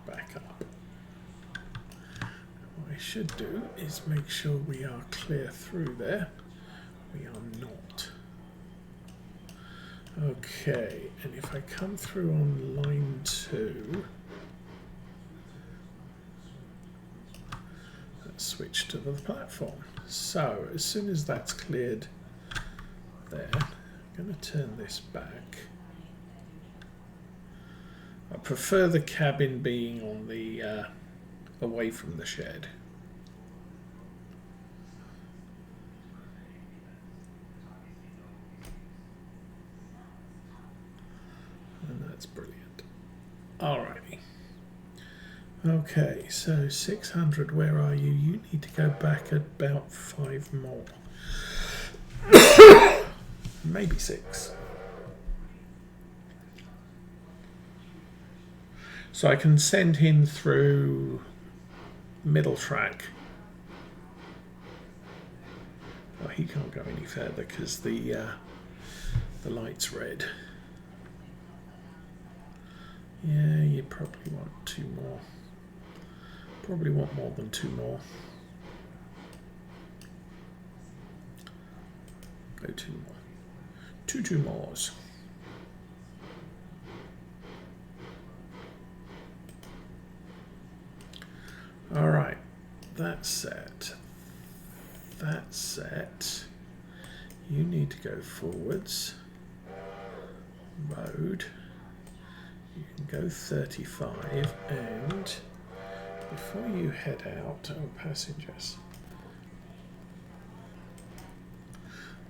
back up. What I should do is make sure we are clear through there. We are not. Okay, and if I come through on line 2, let's switch to the platform. So as soon as that's cleared there, I'm going to turn this back. I prefer the cabin being on the away from the shed. And that's brilliant. Alrighty. Okay, so 600, where are you? You need to go back about 5 more. Maybe 6. So I can send him through middle track. Well, he can't go any further because the light's red. Yeah, you probably want 2 more. Probably want more than 2 more. Go 2 more. 2 mores. All right, that's set. That's set. You need to go forwards. Road. You can go 35, and before you head out, oh, passengers.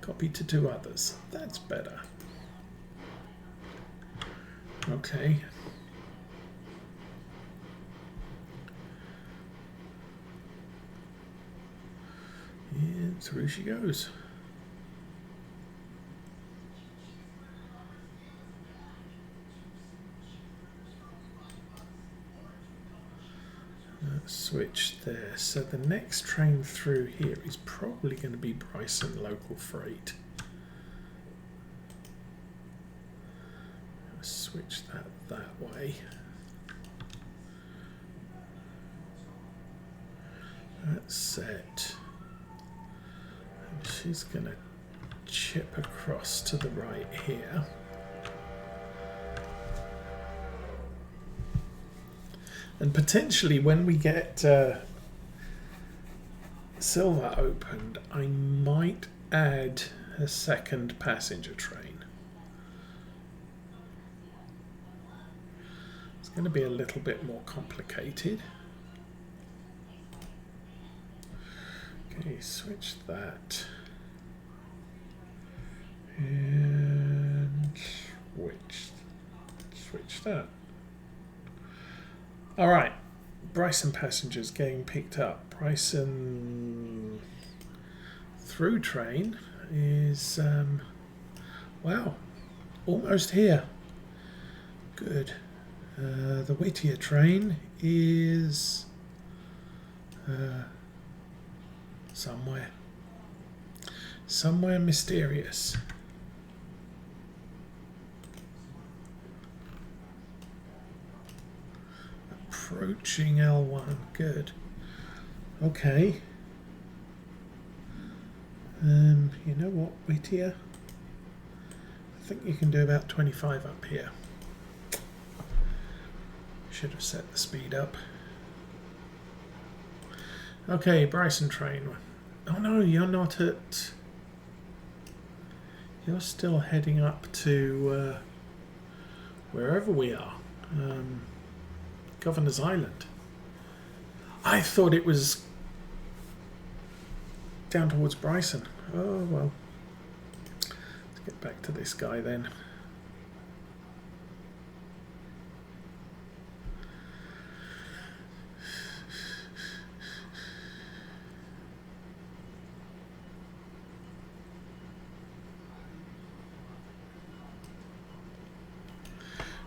Copy to 2 others. That's better. Okay. And through she goes. Switch there. So the next train through here is probably going to be Bryson local freight. Switch that way. That's set. And she's going to chip across to the right here. And potentially when we get Silver opened, I might add a second passenger train. It's going to be a little bit more complicated. Okay, switch that. And switch that. All right, Bryson passengers getting picked up. Bryson through train is, wow, almost here. Good. The Whittier train is somewhere mysterious. Approaching L1. Good. Okay. You know what, Whittier? I think you can do about 25 up here. Should have set the speed up. Okay, Bryson train. Oh no, you're not at... You're still heading up to wherever we are. Governor's Island. I thought it was down towards Bryson. Oh well. Let's get back to this guy then.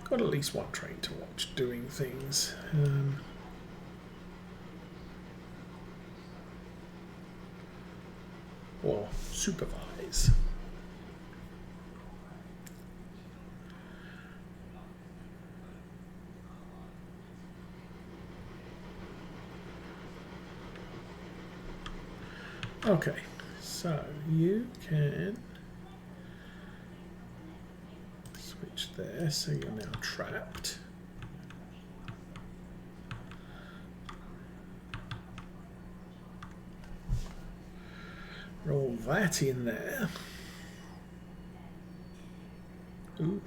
Got at least one train to watch doing things. or supervise. Okay, so you can switch there, so you're now trapped. Roll that in there. Ooh.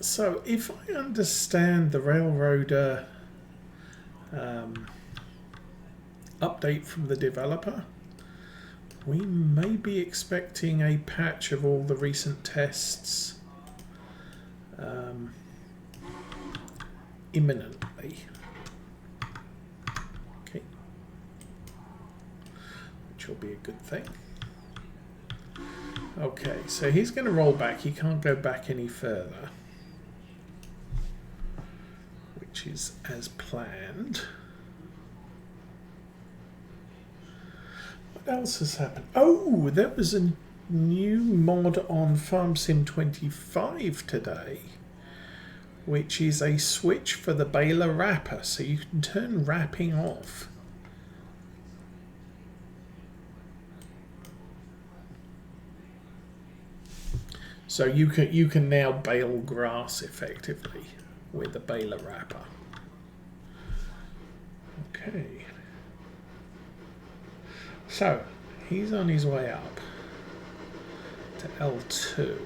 So if I understand the railroader update from the developer, we may be expecting a patch of all the recent tests imminently. Okay, which will be a good thing. Okay, so he's going to roll back. He can't go back any further, which is as planned. What else has happened? Oh, there was a new mod on Farm Sim 25 today, which is a switch for the baler wrapper, so you can turn wrapping off. So you can now bale grass effectively with the baler wrapper. Okay. So he's on his way up to L2.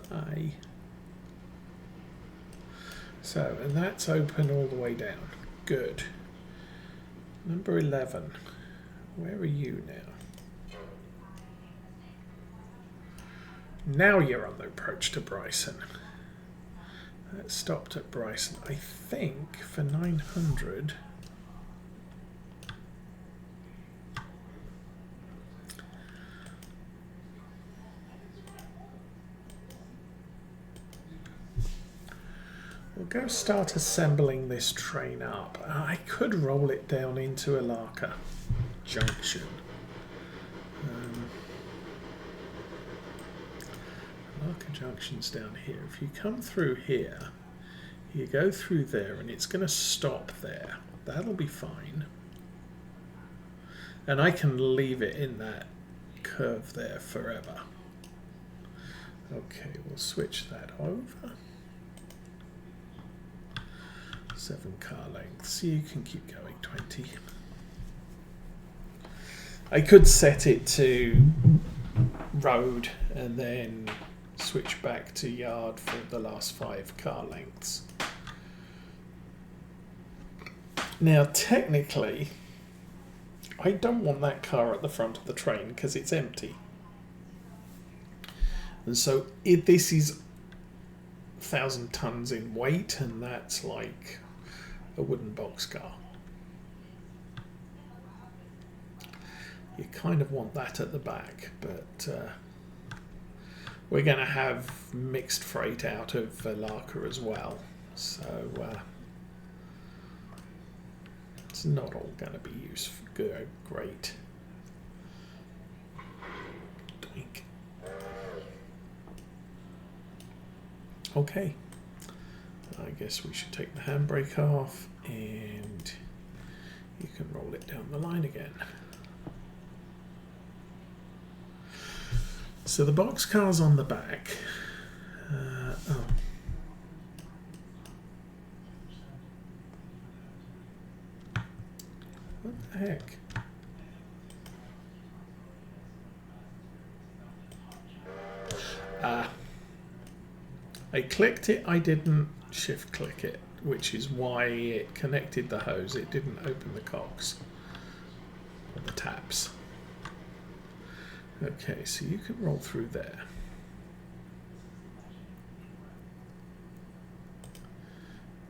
Bye. So, and that's open all the way down. Good. Number 11. Where are you now? Now you're on the approach to Bryson. That stopped at Bryson, I think, for 900. We'll go start assembling this train up. I could roll it down into Alarka Junction. Alarka Junction's down here. If you come through here, you go through there and it's going to stop there. That'll be fine. And I can leave it in that curve there forever. Okay, we'll switch that over. 7 car lengths. You can keep going 20. I could set it to road and then switch back to yard for the last 5 car lengths. Now technically I don't want that car at the front of the train because it's empty. And so this is 1,000 tons in weight, and that's like a wooden boxcar. You kind of want that at the back, but we're going to have mixed freight out of Alarka as well, so it's not all going to be useful. Great. Doink. Okay, I guess we should take the handbrake off and you can roll it down the line again. So the boxcar's on the back. Oh. What the heck? I clicked it, I didn't shift click it, which is why it connected the hose. It didn't open the cocks or the taps. Okay, so you can roll through there.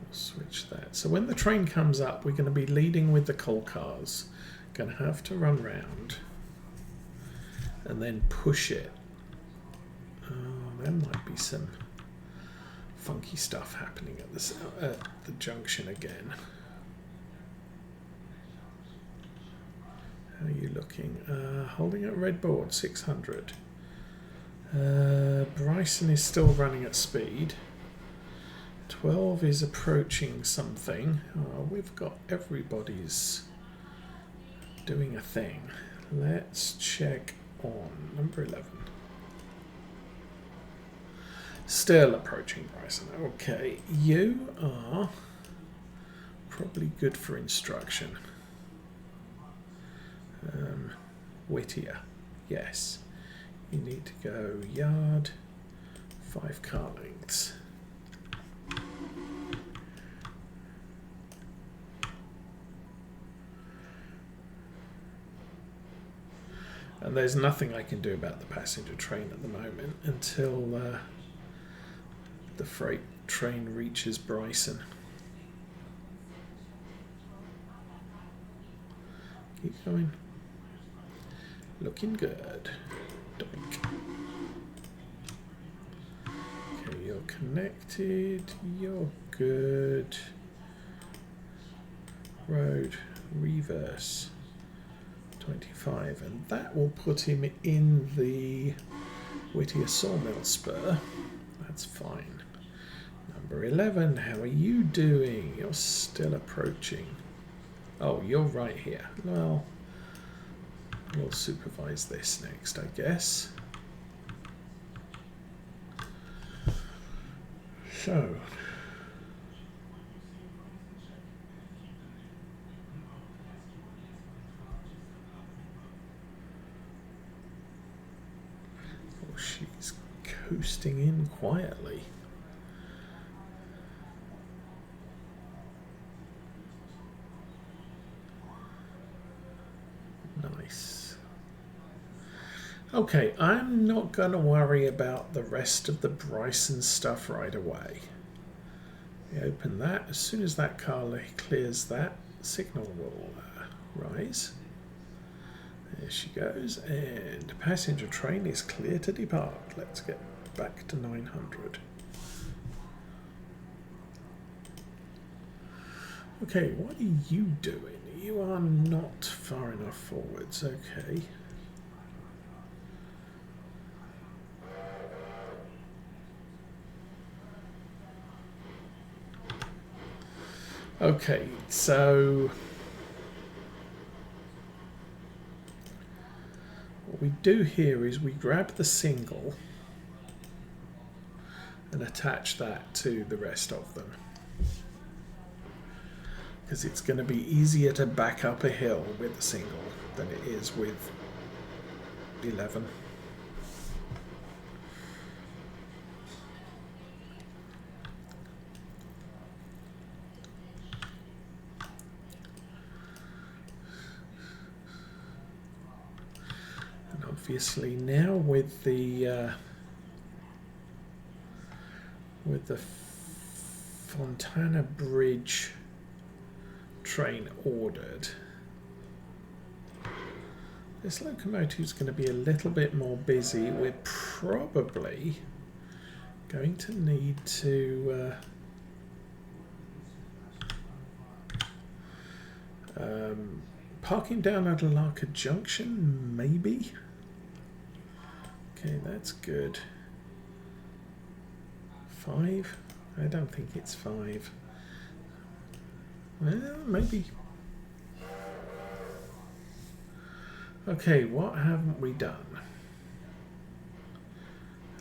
We'll switch that. So when the train comes up, we're going to be leading with the coal cars. Going to have to run round and then push it. Oh, there might be some funky stuff happening at the junction again. How are you looking? Holding at red board, 600. Bryson is still running at speed. 12 is approaching something. We've got everybody's doing a thing. Let's check on number 11. Still approaching Bryson. Okay, you are probably good for instruction. Whittier, yes. You need to go yard, 5 car lengths. And there's nothing I can do about the passenger train at the moment until the freight train reaches Bryson. Keep going. Looking good. Doink. Okay, you're connected. You're good. Road, reverse. 25, and that will put him in the Whittier sawmill spur. That's fine. Number 11, how are you doing? You're still approaching. Oh, you're right here. Well, we'll supervise this next, I guess. So, she's coasting in quietly. Nice. Okay, I'm not going to worry about the rest of the Bryson stuff right away. We open that. As soon as that car clears that, signal will rise. There she goes, and passenger train is clear to depart. Let's get back to 900. Okay, what are you doing? You are not far enough forwards, okay. Okay, so what we do here is we grab the single and attach that to the rest of them, because it's going to be easier to back up a hill with a single than it is with 11. And obviously now with the Fontana Bridge train ordered, this locomotive's going to be a little bit more busy. We're probably going to need to park him down at Alarka Junction, maybe. Okay, that's good. 5? I don't think it's 5. Well, maybe. Okay, what haven't we done?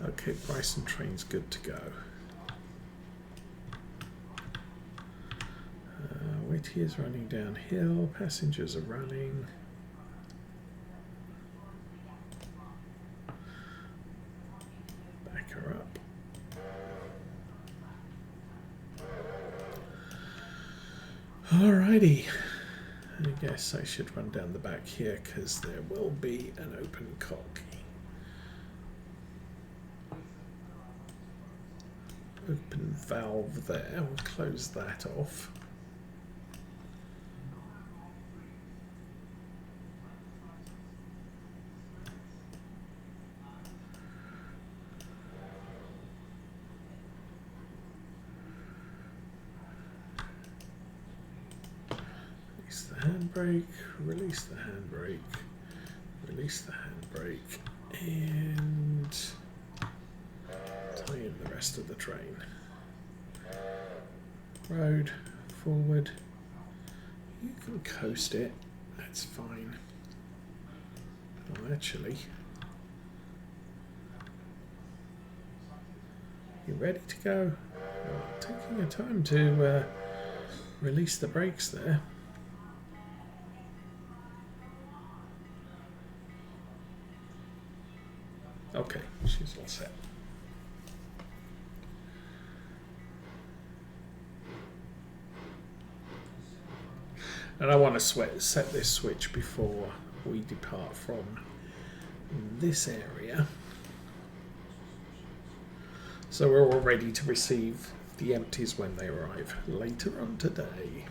Okay, Bryson train's good to go. Whittier's running downhill, passengers are running. Back her up. Alrighty, I guess I should run down the back here because there will be an open cock. Open valve there, we'll close that off. handbrake, release the handbrake, release the handbrake, and tie in the rest of the train. Road, forward. You can coast it, that's fine. Well, actually, you ready to go? Well, taking your time to release the brakes there. Okay, she's all set. And I want to set this switch before we depart from this area. So we're all ready to receive the empties when they arrive later on today.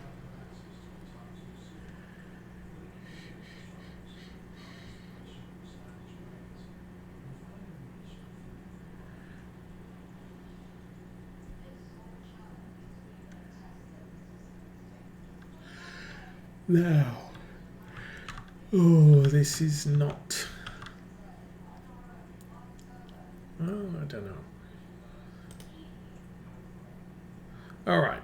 Now, oh, this is not, oh, I don't know. All right,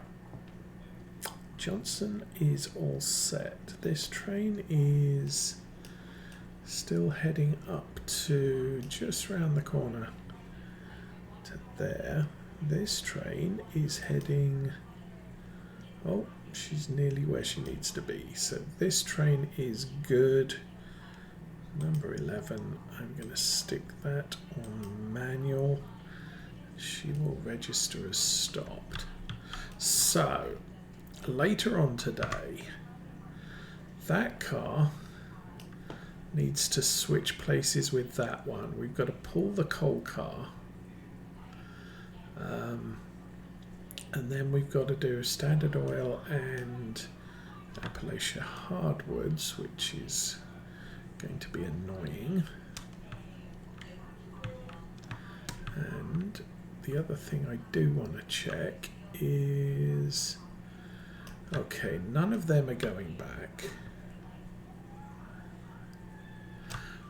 Johnson is all set. This train is still heading up to just round the corner to there. This train is heading, oh, she's nearly where she needs to be. So this train is good. Number 11, I'm going to stick that on manual. She will register as stopped. So later on today, that car needs to switch places with that one. We've got to pull the coal car. And then we've got to do Standard Oil and Appalachia Hardwoods, which is going to be annoying. And the other thing I do want to check is, okay, none of them are going back.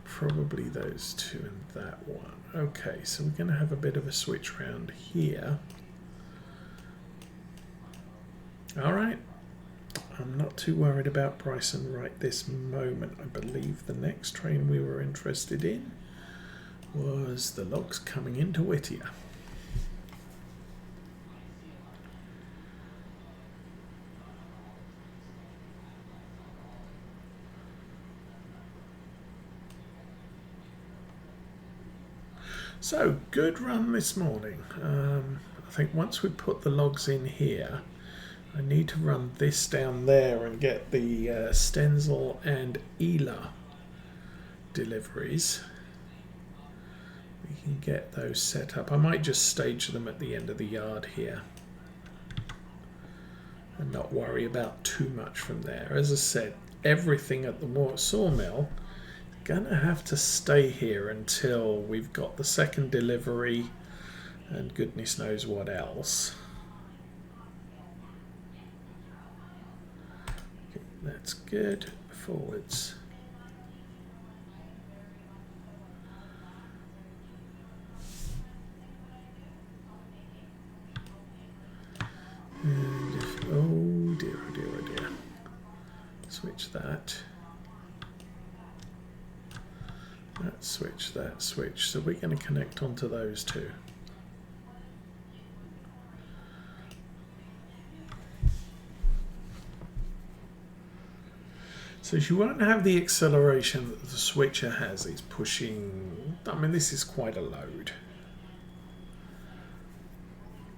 Probably those two and that one. Okay, so we're going to have a bit of a switch round here. All right, I'm not too worried about Bryson right this moment. I believe the next train we were interested in was the logs coming into Whittier. So, good run this morning. I think once we put the logs in here, I need to run this down there and get the Stenzel and Ela deliveries. We can get those set up. I might just stage them at the end of the yard here and not worry about too much from there. As I said, everything at the sawmill gonna have to stay here until we've got the second delivery and goodness knows what else. Okay, that's good. Forwards. And if, oh dear, oh dear, oh dear. Switch that. That switch, that switch. So we're going to connect onto those two. So she won't have the acceleration that the switcher has. It's pushing, I mean, this is quite a load.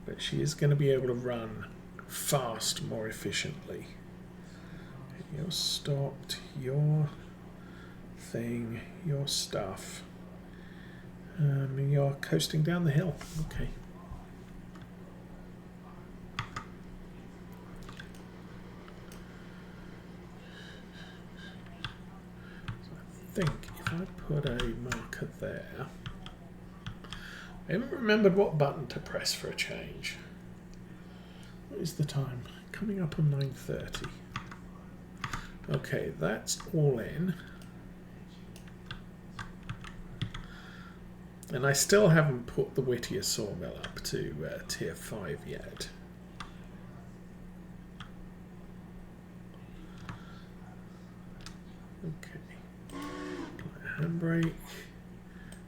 But she is going to be able to run fast more efficiently. You're stopped, your thing, your stuff. You're coasting down the hill. Okay. So I think if I put a marker there, I haven't remembered what button to press for a change. What is the time? Coming up on 9:30. Okay, that's all in. And I still haven't put the Whittier sawmill up to tier 5 yet. Okay. Apply the handbrake.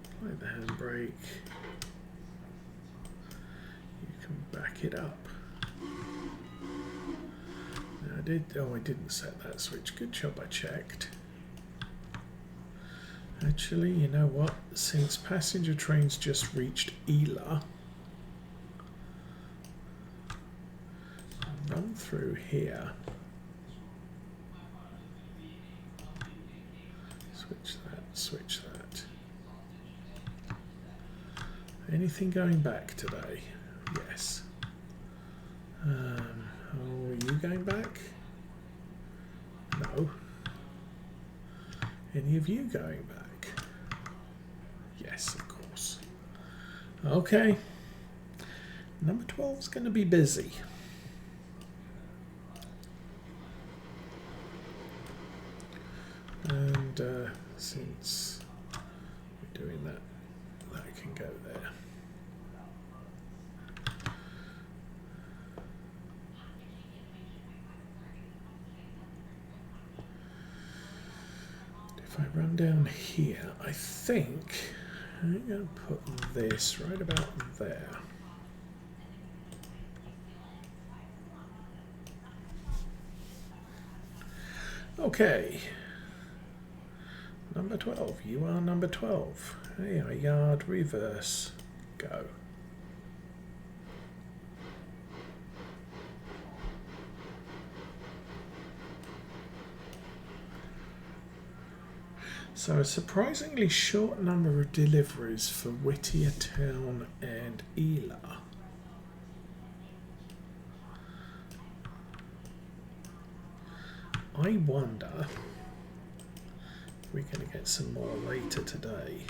Apply the handbrake. You can back it up. Now I didn't set that switch. Good job I checked. Actually, you know what? Since passenger trains just reached Ela, run through here. Switch that, switch that. Anything going back today? Yes. Are you going back? No. Any of you going back? Yes, of course. Okay. Number 12 is going to be busy. And since we're doing that, that can go there. If I run down here, I think I'm going to put this right about there. Okay. Number 12, you are number 12. Hey, a yard reverse, go. So a surprisingly short number of deliveries for Whittier Town and Ela. I wonder if we're going to get some more later today.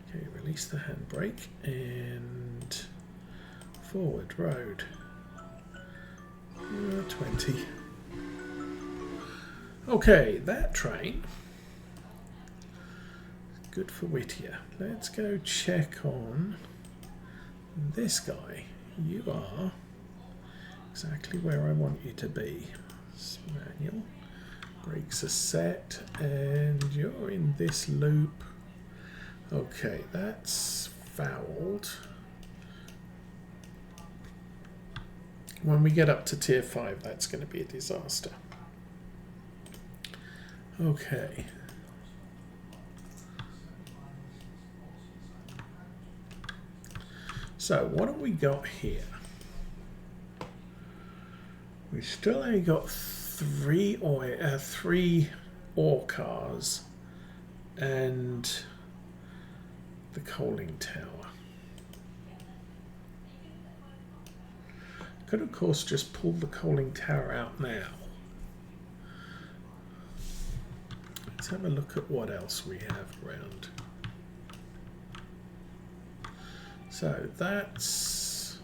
Okay, release the handbrake and forward road. 20. Okay, that train. Good for Whittier. Let's go check on this guy. You are exactly where I want you to be. Manual. Brakes are set and you're in this loop. Okay, that's fouled. When we get up to tier 5, that's going to be a disaster. Okay. So what have we got here? We still only got three ore cars and the coaling tower. Could of course just pull the coaling tower out now. Let's have a look at what else we have around. So that's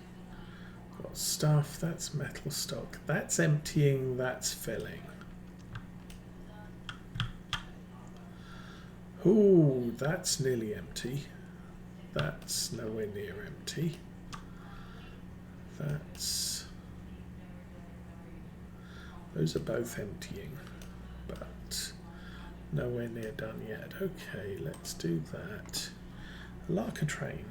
got stuff, that's metal stock, that's emptying, that's filling. Ooh, that's nearly empty. That's nowhere near empty. That's... Those are both emptying, but nowhere near done yet. Okay, let's do that. Alarka train.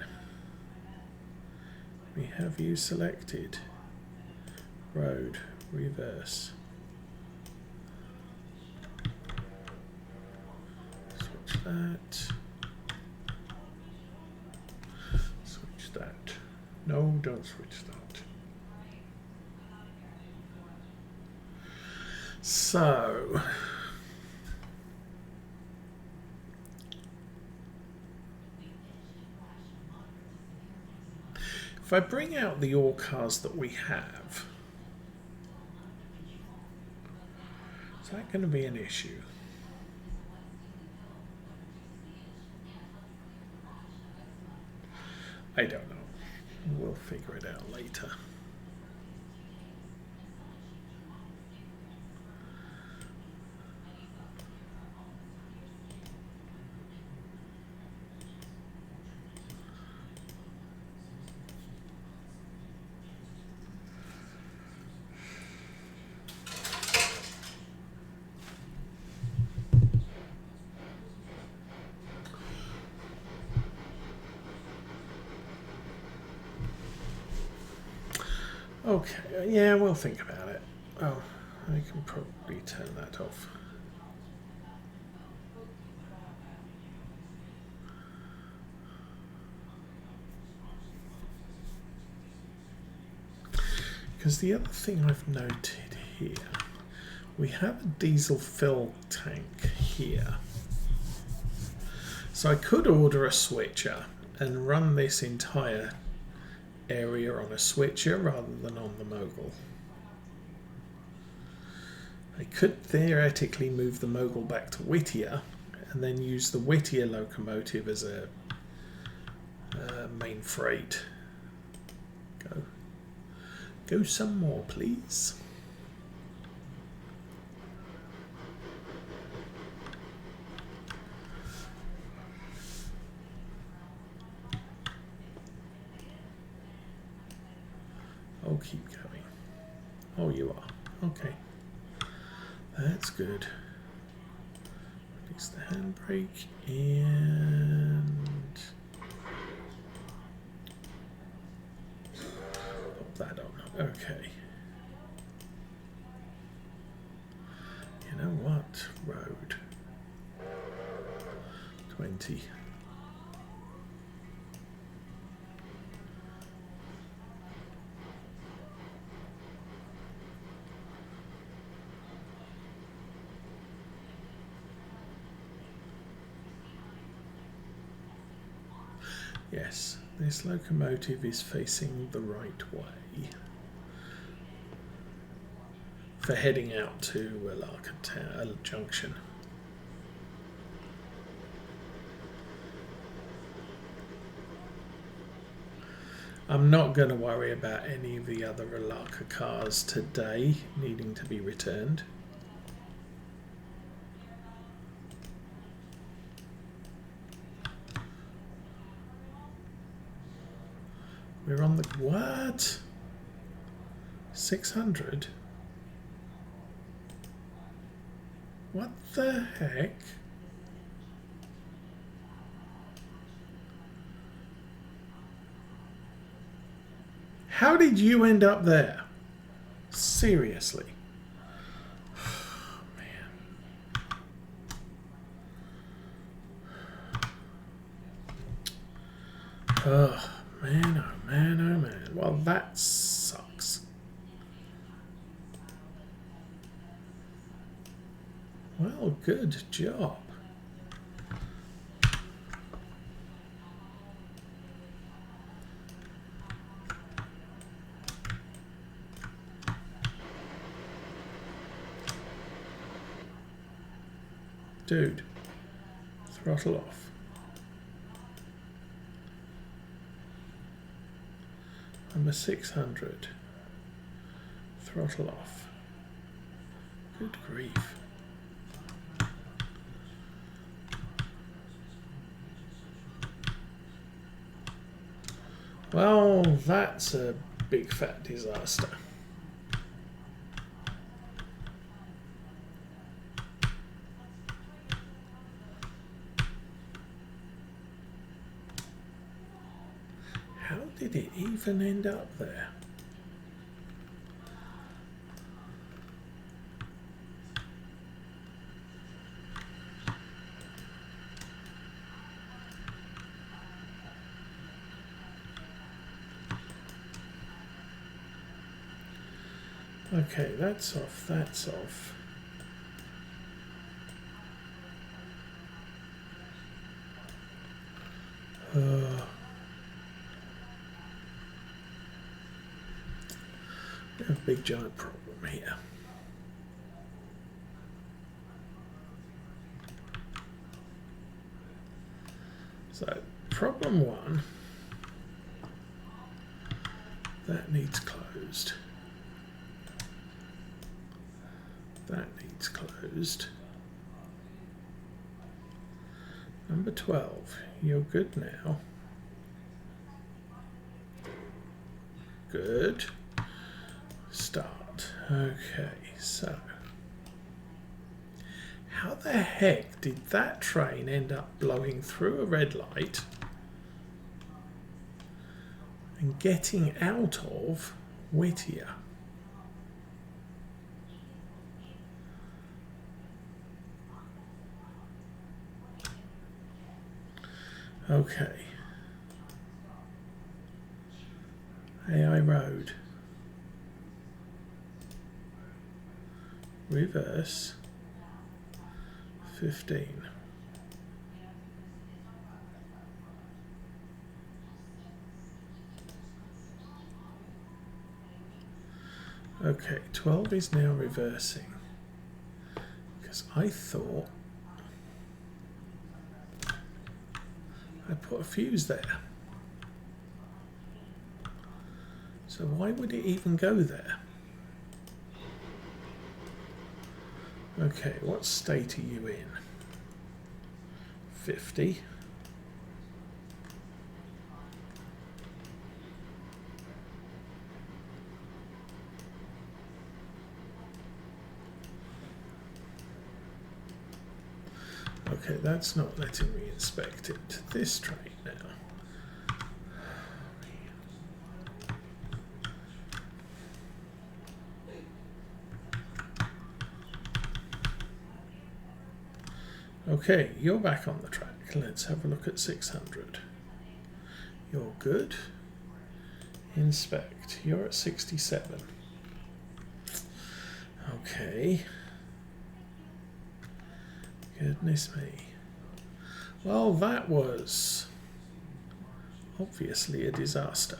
We have you selected. Road, reverse. Switch that. Switch that. No, don't switch that. So, if I bring out the ore cars that we have, is that going to be an issue? I don't know. We'll figure it out later. Okay, yeah, we'll think about it. Oh, I can probably turn that off. Because the other thing I've noted here, we have a diesel fill tank here. So I could order a switcher and run this entire area on a switcher rather than on the mogul. I could theoretically move the mogul back to Whittier and then use the Whittier locomotive as a main freight. Go some more, please. Oh, keep going. Oh, you are. Okay. That's good. Release the handbrake and pop that on. Okay. You know what? Road. 20. Yes, this locomotive is facing the right way for heading out to Alarka Junction. I'm not going to worry about any of the other Alarka cars today needing to be returned. We're on the... what? 600? What the heck? How did you end up there? Seriously. Oh, man, oh man, oh man. Well, that sucks. Well, good job. Dude, throttle off. I'm a 600. Throttle off. Good grief. Well, that's a big fat disaster. How did it even end up there? Okay, that's off, that's off. We have a big giant problem here. So, problem one, that needs closed. That needs closed. Number 12, you're good now. Good. Start. Okay, so how the heck did that train end up blowing through a red light and getting out of Whittier. Okay. AI Road. Reverse. 15. Okay, 12 is now reversing. Because I thought I put a fuse there. So why would it even go there? Okay, what state are you in? 50. Okay, that's not letting me inspect it. This train now. Okay, you're back on the track. Let's have a look at 600. You're good. Inspect. You're at 67. Okay. Goodness me. Well, that was obviously a disaster.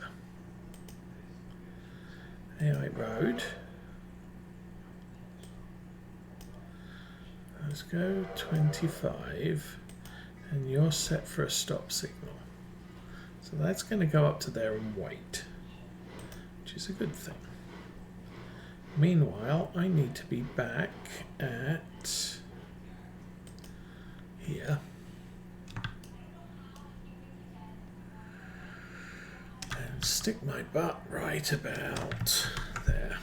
AI Road. Let's go 25, and you're set for a stop signal. So that's going to go up to there and wait, which is a good thing. Meanwhile, I need to be back at here. And stick my butt right about there.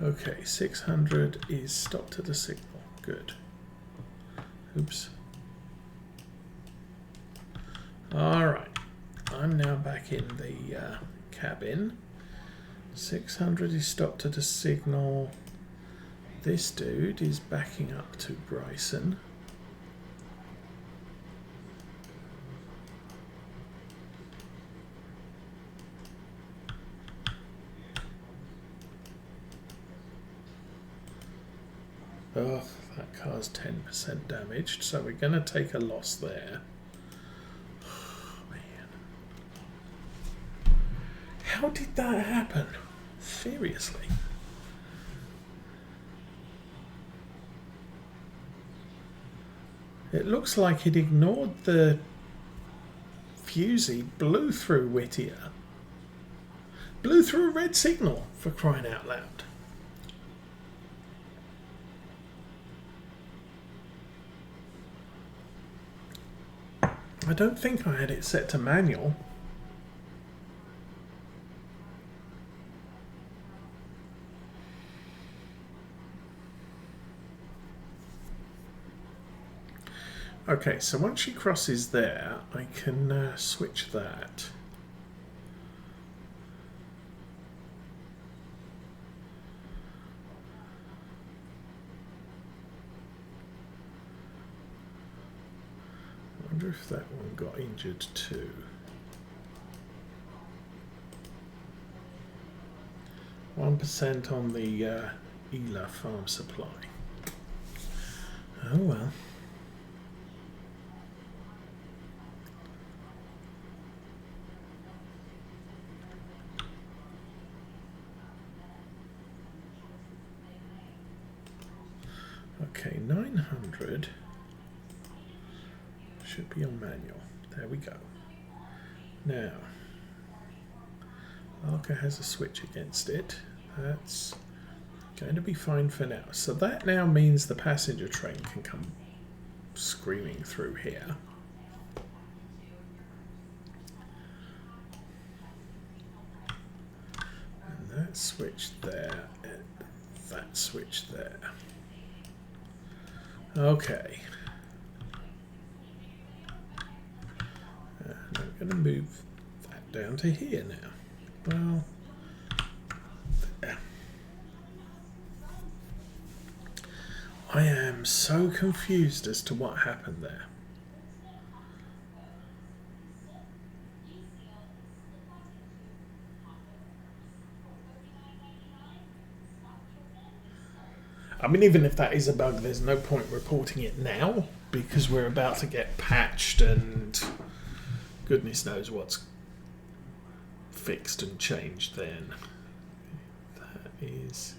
Okay, 600 is stopped at a signal. Good. Oops. Alright, I'm now back in the cabin. 600 is stopped at a signal. This dude is backing up to Bryson. Oh, that car's 10% damaged, so we're going to take a loss there. Oh, man. How did that happen? Seriously. It looks like it ignored the fusey, blew through Whittier. Blew through a red signal, for crying out loud. I don't think I had it set to manual. Okay, so once she crosses there, I can switch that. I wonder if that one got injured too. 1% on the Ela farm supply. Oh well. Okay, 900 should be on manual. There we go. Now, Alarka has a switch against it. That's going to be fine for now. So that now means the passenger train can come screaming through here. And that switch there, and that switch there. Okay. I'm going to move that down to here now. Well, there. I am so confused as to what happened there. I mean, even if that is a bug, there's no point reporting it now because we're about to get patched and goodness knows what's fixed and changed then. That is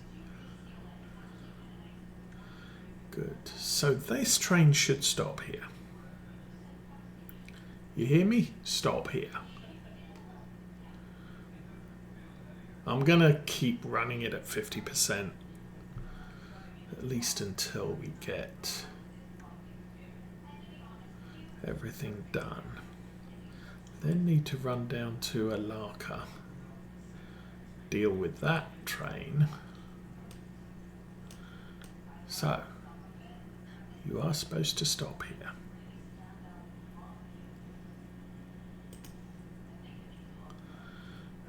good. So this train should stop here. You hear me? Stop here. I'm going to keep running it at 50%. At least until we get everything done. Then need to run down to Alarka, deal with that train. So, you are supposed to stop here.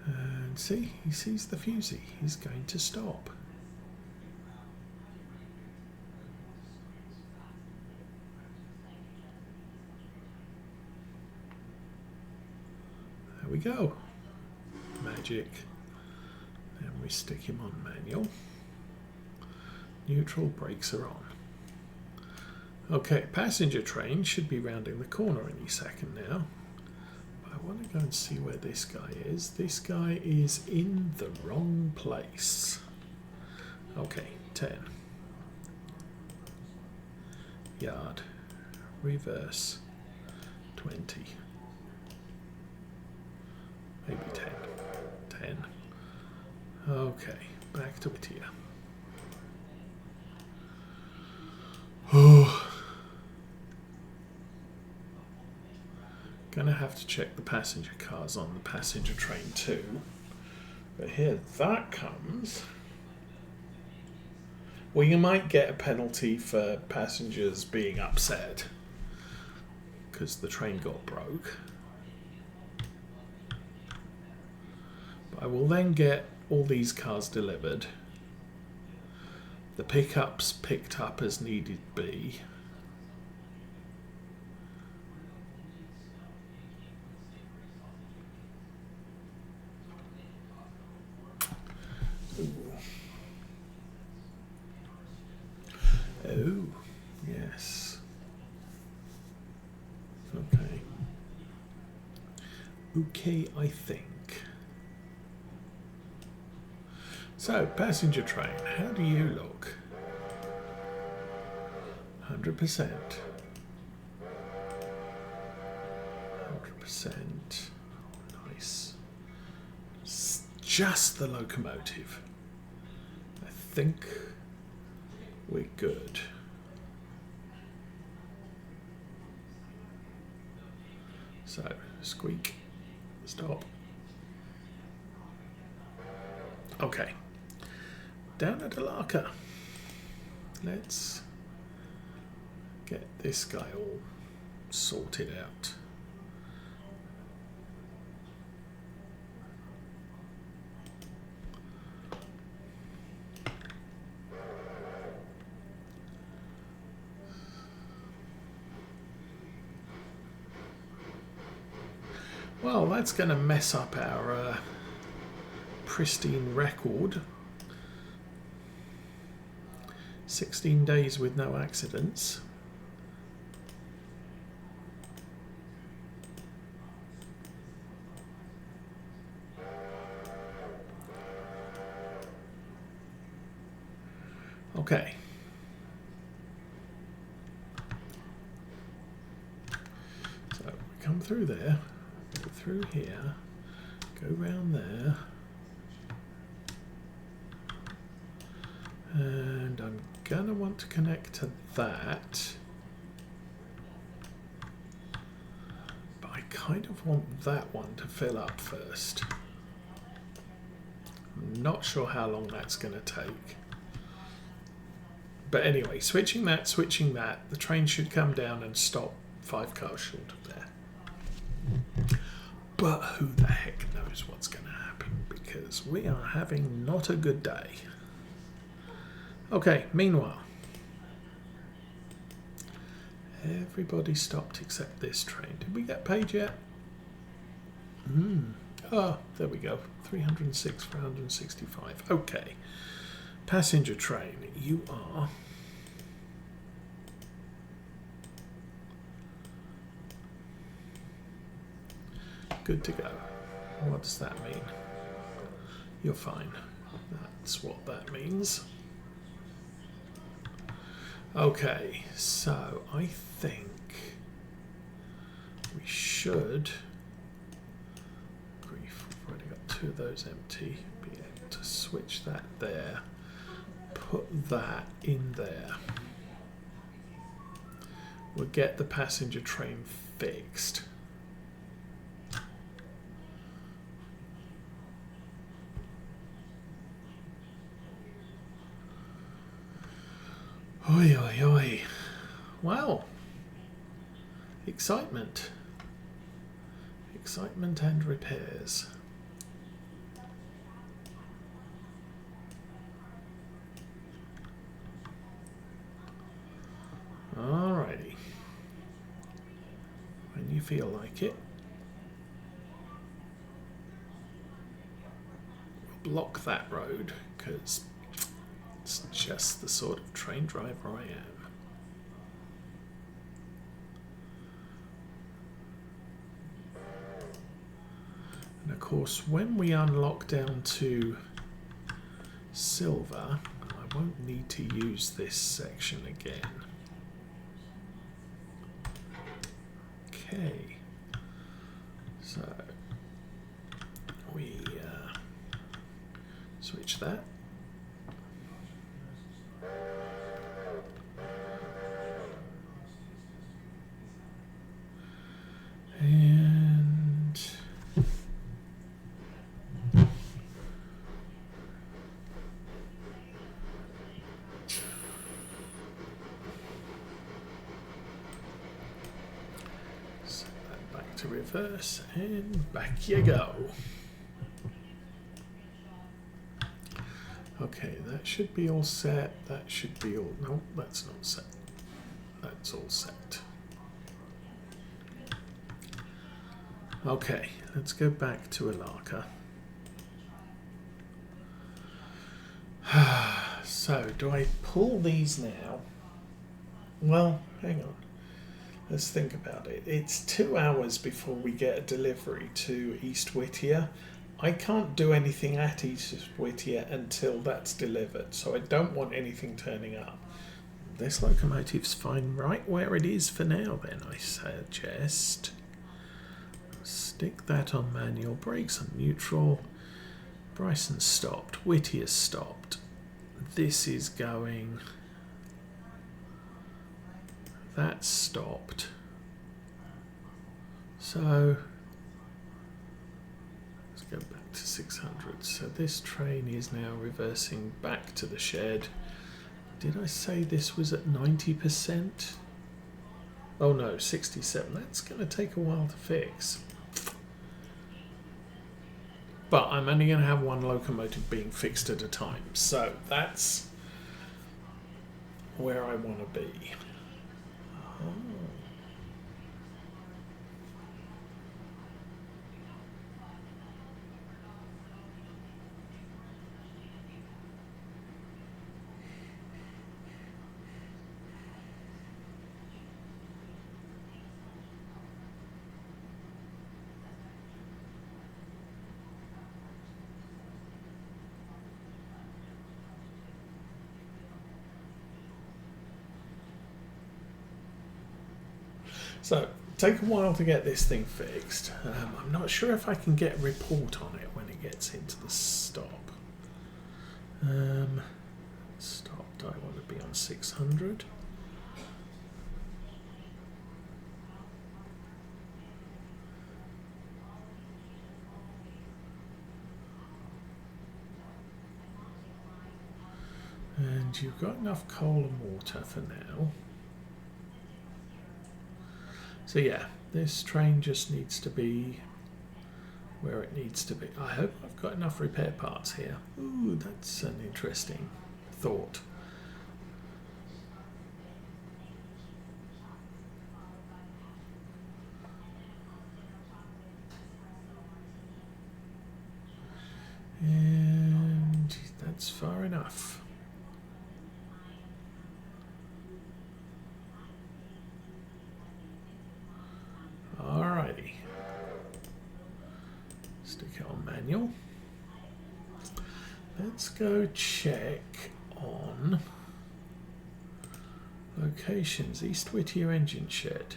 And see, he sees the fusee. He's going to stop. There we go. Magic. And we stick him on manual. Neutral, brakes are on. Okay, passenger train should be rounding the corner any second now. But I want to go and see where this guy is. This guy is in the wrong place. Okay, 10. Yard. Reverse. 20. Maybe 10. 10. Okay, back to Whittier. Oh. Gonna have to check the passenger cars on the passenger train too. But here that comes. Well, you might get a penalty for passengers being upset because the train got broke. I will then get all these cars delivered. The pickups picked up as needed be. Ooh. Oh, yes. Okay. Okay, I think. So, passenger train, how do you look? 100%. 100%. Nice. It's just the locomotive. I think we're good. So, squeak, stop. Okay. Down at Alarka. Let's get this guy all sorted out. Well, that's going to mess up our pristine record. 16 days with no accidents. Okay. So we come through there, go through here, go round there. And I'm gonna want to connect to that, but I kind of want that one to fill up first. I'm not sure how long that's gonna take. But anyway, switching that, the train should come down and stop 5 cars short of there. But who the heck knows what's going to happen, because we are having not a good day. Okay, meanwhile, everybody stopped except this train. Did we get paid yet? Oh, there we go. 306 for 165. Okay. Passenger train, you are good to go. What does that mean? You're fine. That's what that means. Okay, so I think we should, grief, we've already got 2 of those empty, be able to switch that there, put that in there. We'll get the passenger train fixed. Oi, oi, oi. Wow. Excitement. Excitement and repairs. Alrighty. When you feel like it. We'll block that road, because it's just the sort of train driver I am. And of course, when we unlock down to silver, I won't need to use this section again. Okay. So we switch that. And set that back to reverse, and back you go. Okay, that should be all set. That should be all. No, that's not set. That's all set. Okay, let's go back to Alarka. So, do I pull these now? Well, hang on. Let's think about it. It's 2 hours before we get a delivery to East Whittier. I can't do anything at East Whittier until that's delivered, so I don't want anything turning up. This locomotive's fine right where it is for now, then, I suggest. Stick that on manual, brakes on neutral. Bryson stopped, Whittier stopped. This is going. That stopped. So let's go back to 600. So this train is now reversing back to the shed. Did I say this was at 90%? Oh no, 67. That's going to take a while to fix. But I'm only going to have one locomotive being fixed at a time. So that's where I want to be. Oh. So, take a while to get this thing fixed. I'm not sure if I can get a report on it when it gets into the stop. Stopped, I want to be on 600. And you've got enough coal and water for now. So yeah, this train just needs to be where it needs to be. I hope I've got enough repair parts here. Ooh, that's an interesting thought. And that's far enough. Alrighty. Stick it on manual. Let's go check on locations. East Whittier engine shed.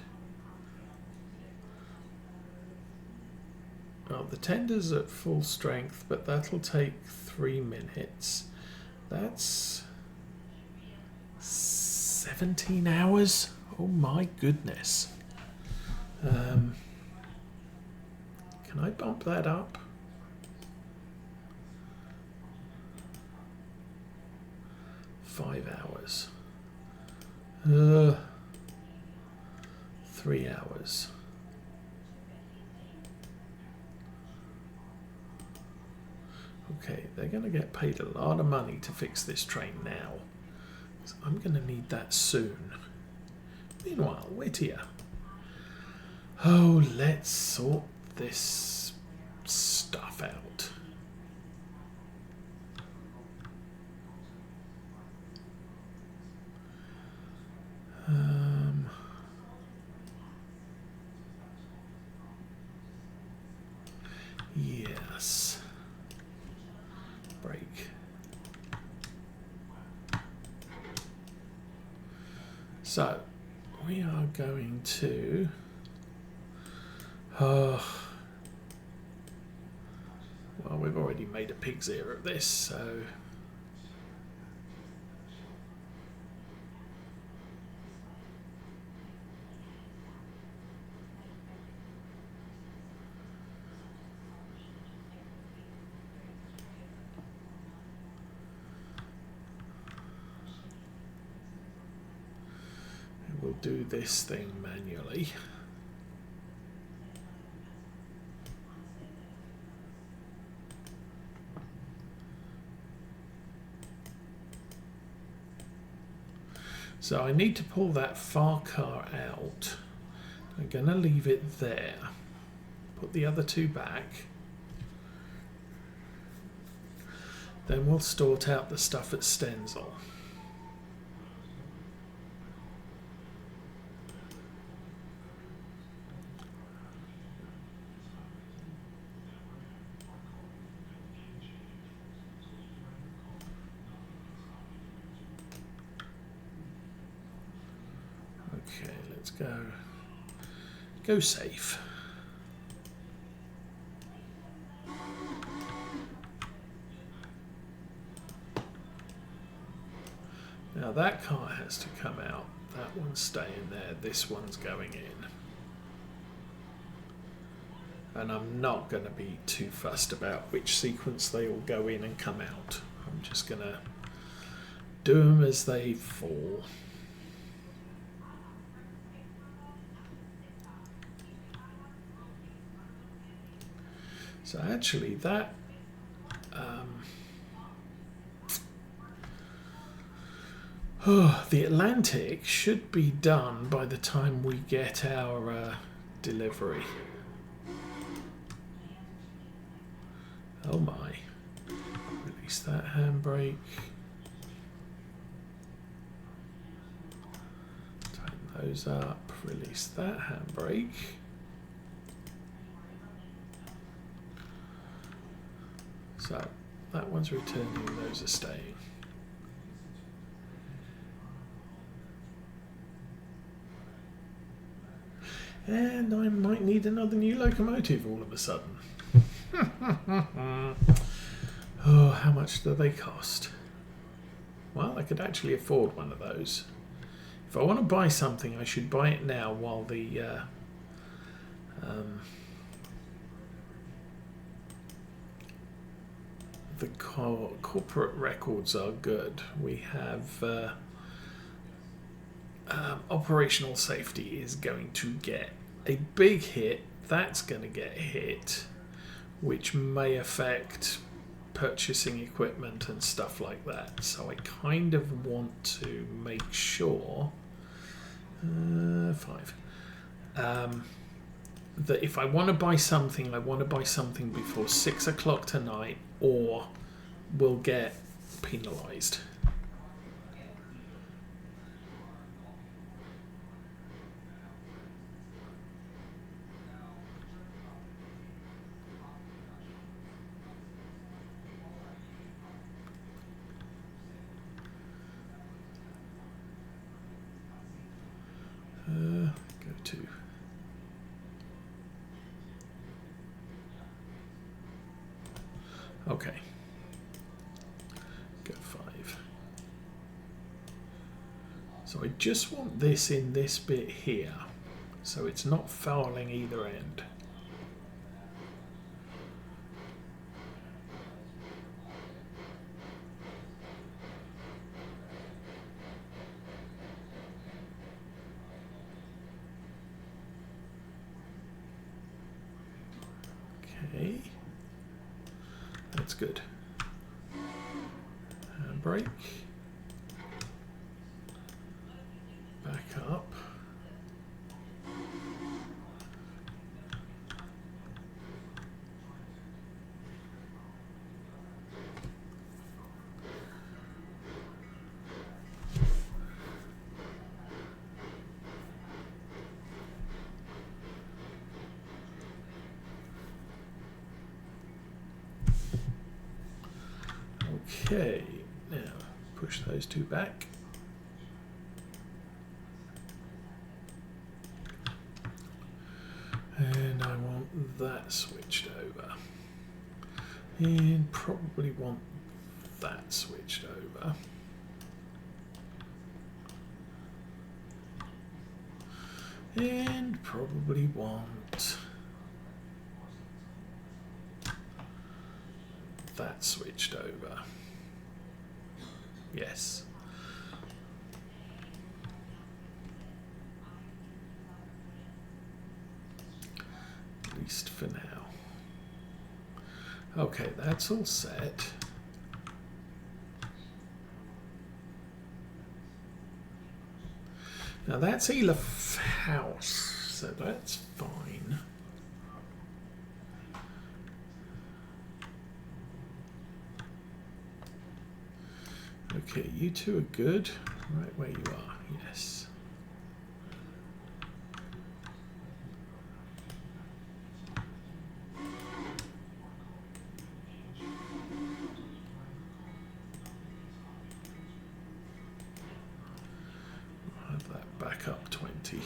Well, the tender's at full strength, but that'll take 3 minutes. That's 17 hours. Oh my goodness. Can I bump that up? Five hours. 3 hours. Okay, they're going to get paid a lot of money to fix this train now. So I'm going to need that soon. Meanwhile, Whittier. Oh, let's sort this stuff out. Yes. Break. So, we are going to... well, we've already made a pig's ear of this, so... we'll do this thing manually. So I need to pull that far car out. I'm going to leave it there. Put the other two back. Then we'll sort out the stuff at Stenzel. Okay, let's go safe. Now that car has to come out. That one's staying there. This one's going in. And I'm not going to be too fussed about which sequence they all go in and come out. I'm just going to do them as they fall. So actually that the Atlantic should be done by the time we get our delivery. Oh my. Release that handbrake. Tighten those up. Release that handbrake. So that one's returning, those are staying. And I might need another new locomotive all of a sudden. Oh, how much do they cost? Well, I could actually afford one of those. If I want to buy something, I should buy it now while the corporate records are good. We have operational safety is going to get a big hit. That's going to get hit. which may affect purchasing equipment and stuff like that. So I kind of want to make sure 5 that if I want to buy something, I want to buy something before 6 o'clock tonight, or we'll get penalised. Go to okay. Go 5. So I just want this in this bit here, so it's not fouling either end. Okay, that's good. Handbrake. Back up. Okay, now push those two back. And I want that switched over. And probably want that switched over. And probably want that switched over. Yes. At least for now. Okay, that's all set. Now that's Elif house, so that's fine. Okay, you two are good. Right where you are, yes. I'll have that back up 20.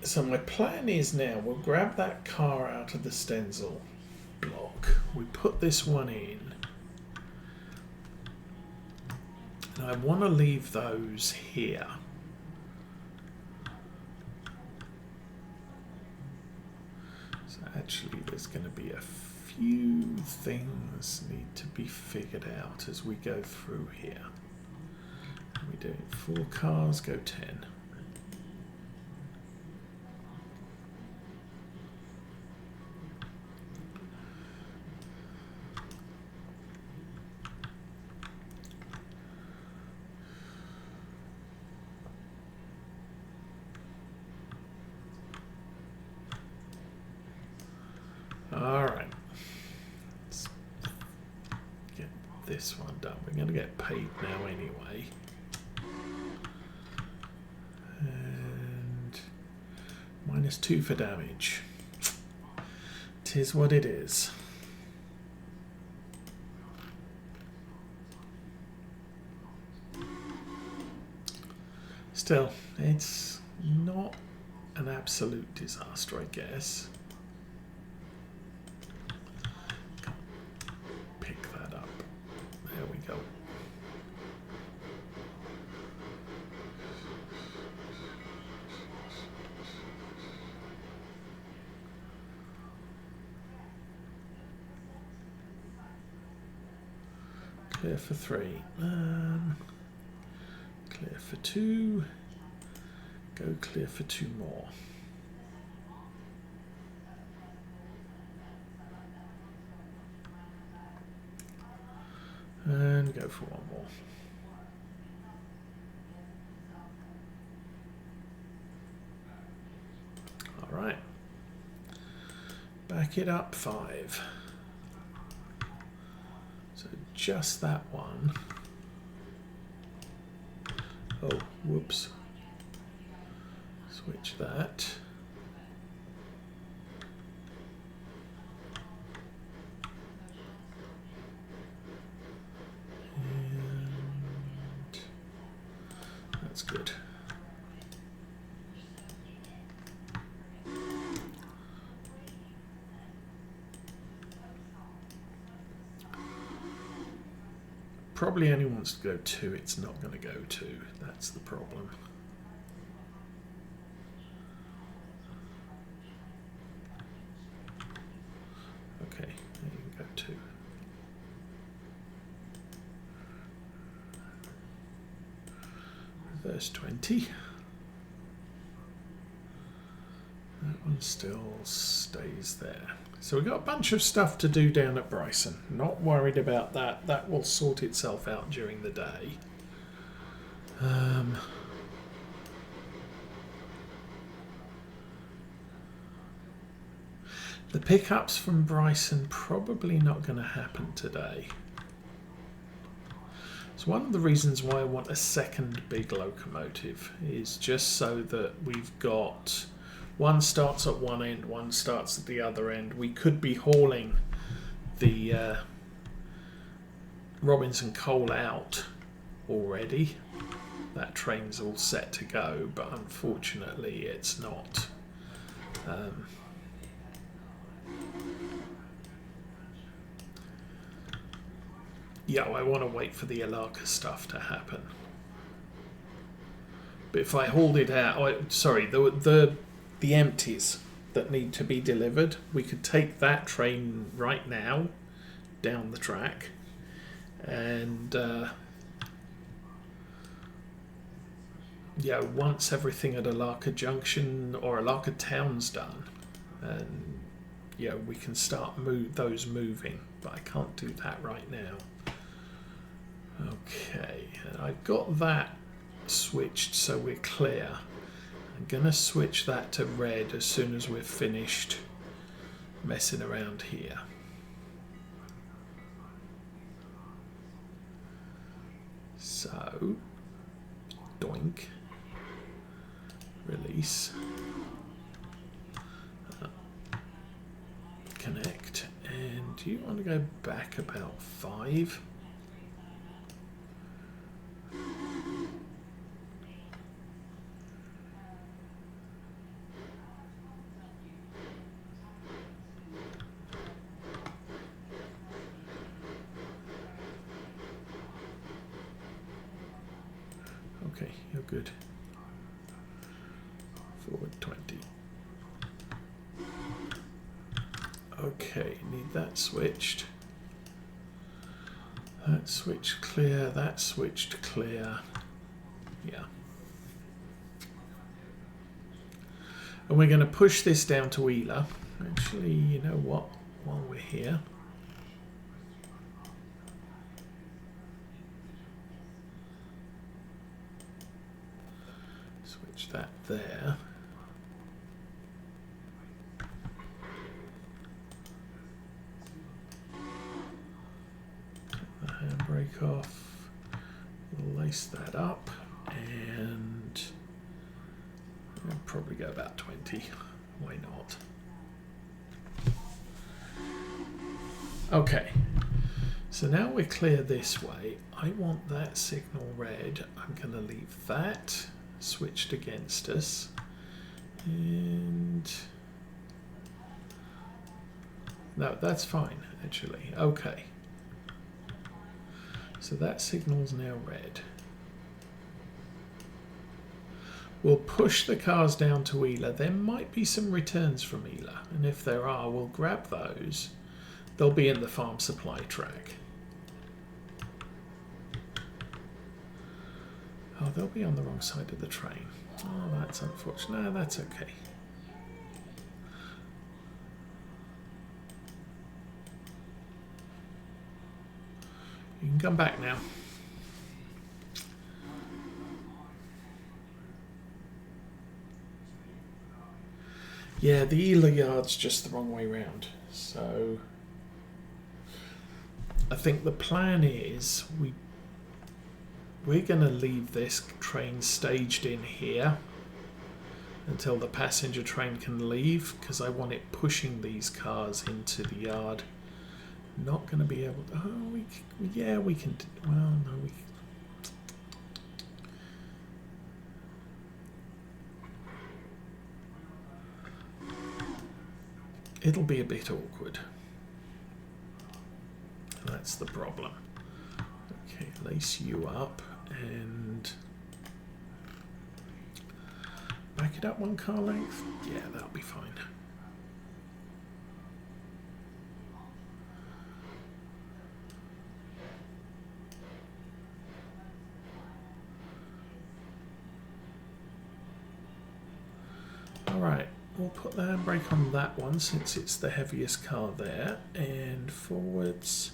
So my plan is now we'll grab that car out of the stencil block. We put this one in. And I want to leave those here. So actually there's going to be a few things need to be figured out as we go through here. We're doing 4 cars, go 10. Alright, let's get this one done. We're going to get paid now anyway. And -2 for damage. 'Tis what it is. Still, it's not an absolute disaster, I guess. Pick that up. There we go. Clear for 3. Clear for 2. Go clear for 2 more. And go for 1 more. All right. Back it up 5. So just that one. Oh, whoops. Switch that. And that's good. Probably only wants to go 2, it's not going to go 2, that's the problem. Okay, there you can go 2. Reverse 20. That one still stays there. So we've got a bunch of stuff to do down at Bryson. Not worried about that. That will sort itself out during the day. The pickups from Bryson probably not going to happen today. So one of the reasons why I want a second big locomotive is just so that we've got one starts at one end, one starts at the other end. We could be hauling the Robinson coal out already. That train's all set to go, but unfortunately it's not. Yeah, I want to wait for the Alarka stuff to happen. But if I hauled it out, sorry, the empties that need to be delivered, we could take that train right now down the track and yeah, once everything at Alarka Junction or Alarka Town's done, and yeah, we can start those moving, but I can't do that right now. Okay, and I've got that switched so we're clear. I'm going to switch that to red as soon as we're finished messing around here. So, doink, release, connect, and you want to go back about 5. Okay, you're good. Forward 20. Okay, need that switched. That switched clear, that switched clear. Yeah. And we're going to push this down to Wheeler. Actually, you know what? While we're here. Switch that there. Take the handbrake off. Lace that up and I'll probably go about 20. Why not? Okay, so now we're clear this way. I want that signal red. I'm going to leave that switched against us. And no, that's fine actually. Okay. So that signal's now red. We'll push the cars down to Wheeler. There might be some returns from Wheeler, and if there are, we'll grab those. They'll be in the farm supply track. Oh, they'll be on the wrong side of the train. Oh, that's unfortunate. No, that's okay. You can come back now. Yeah, the Ela yard's just the wrong way round. So I think the plan is we're going to leave this train staged in here until the passenger train can leave, because I want it pushing these cars into the yard. Not going to be able to... Oh, yeah, we can... Well, no, we... It'll be a bit awkward. That's the problem. Okay, lace you up and back it up one car length. Yeah, that'll be fine. Alright, we'll put the handbrake on that one since it's the heaviest car there, and forwards,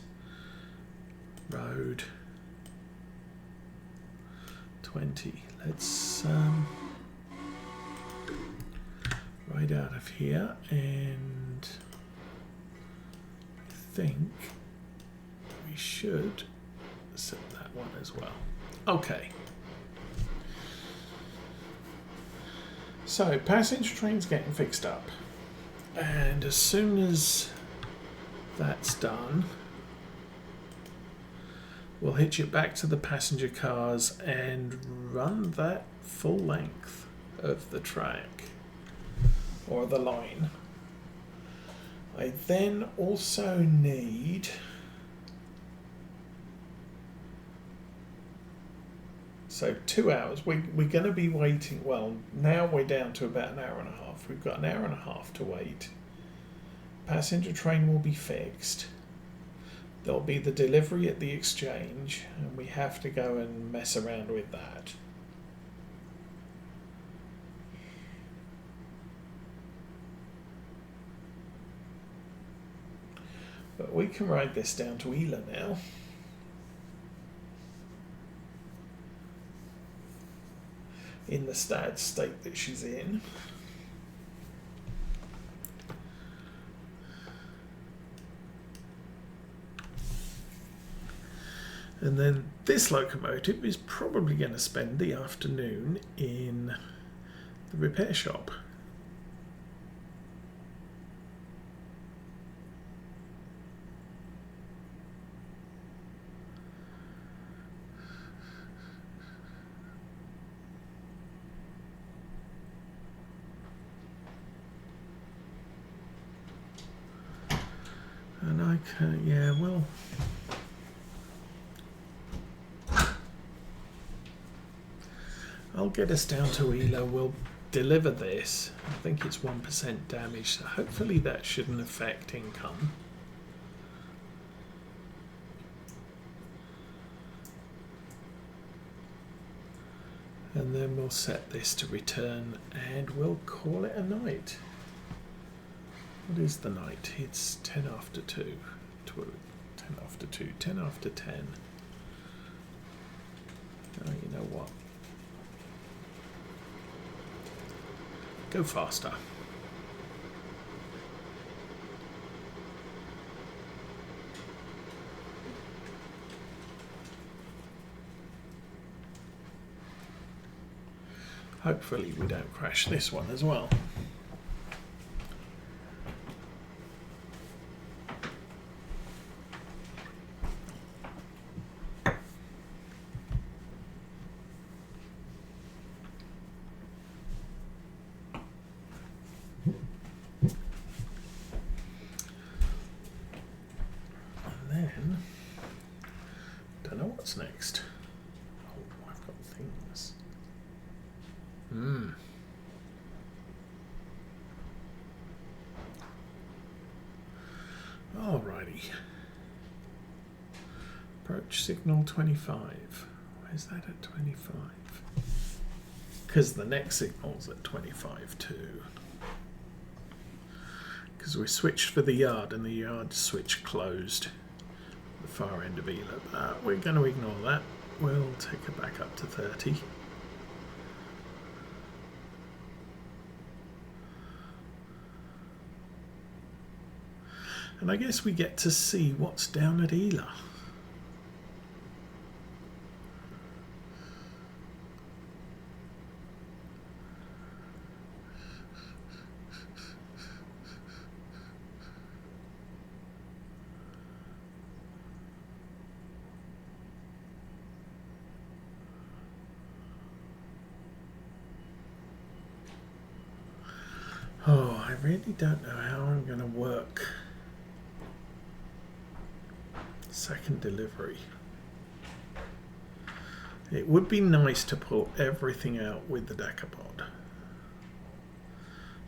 road, 20. Let's ride out of here, and I think we should set that one as well. Okay. So, passenger train's getting fixed up, and as soon as that's done, we'll hitch it back to the passenger cars and run that full length of the track, or the line. I then also need... So 2 hours, we're going to be waiting, well, now we're down to about an hour and a half. We've got an hour and a half to wait. Passenger train will be fixed. There'll be the delivery at the exchange, and we have to go and mess around with that. But we can ride this down to Ela now. In the sad state that she's in. And then this locomotive is probably going to spend the afternoon in the repair shop. And I can, yeah, well, I'll get us down to Ela. We'll deliver this. I think it's 1% damage, so hopefully that shouldn't affect income. And then we'll set this to return and we'll call it a night. What is the night? It's 10 after 2. 10 after 2. 10 after 10. Oh, you know what? Go faster. Hopefully we don't crash this one as well. Next. Oh, I've got things. Alrighty. Approach signal 25. Where's that at 25? Because the next signal's at 25 too. Because we switched for the yard and the yard switch closed the far end of Ela. But we're going to ignore that. We'll take it back up to 30. And I guess we get to see what's down at Ela. Oh, I really don't know how I'm going to work second delivery. It would be nice to pull everything out with the decapod,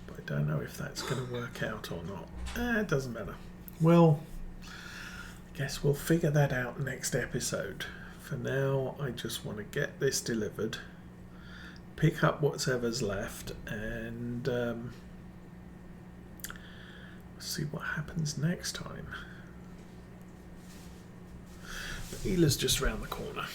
but I don't know if that's going to work out or not. It doesn't matter. Well, I guess we'll figure that out next episode. For now, I just want to get this delivered, pick up whatever's left, and see what happens next time. But Ela's just round the corner.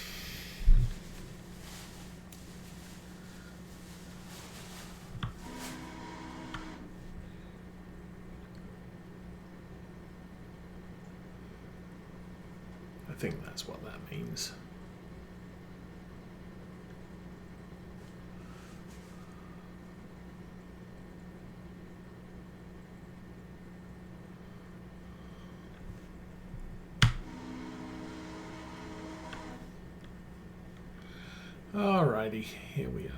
I think that's what that means. Alrighty, here we are.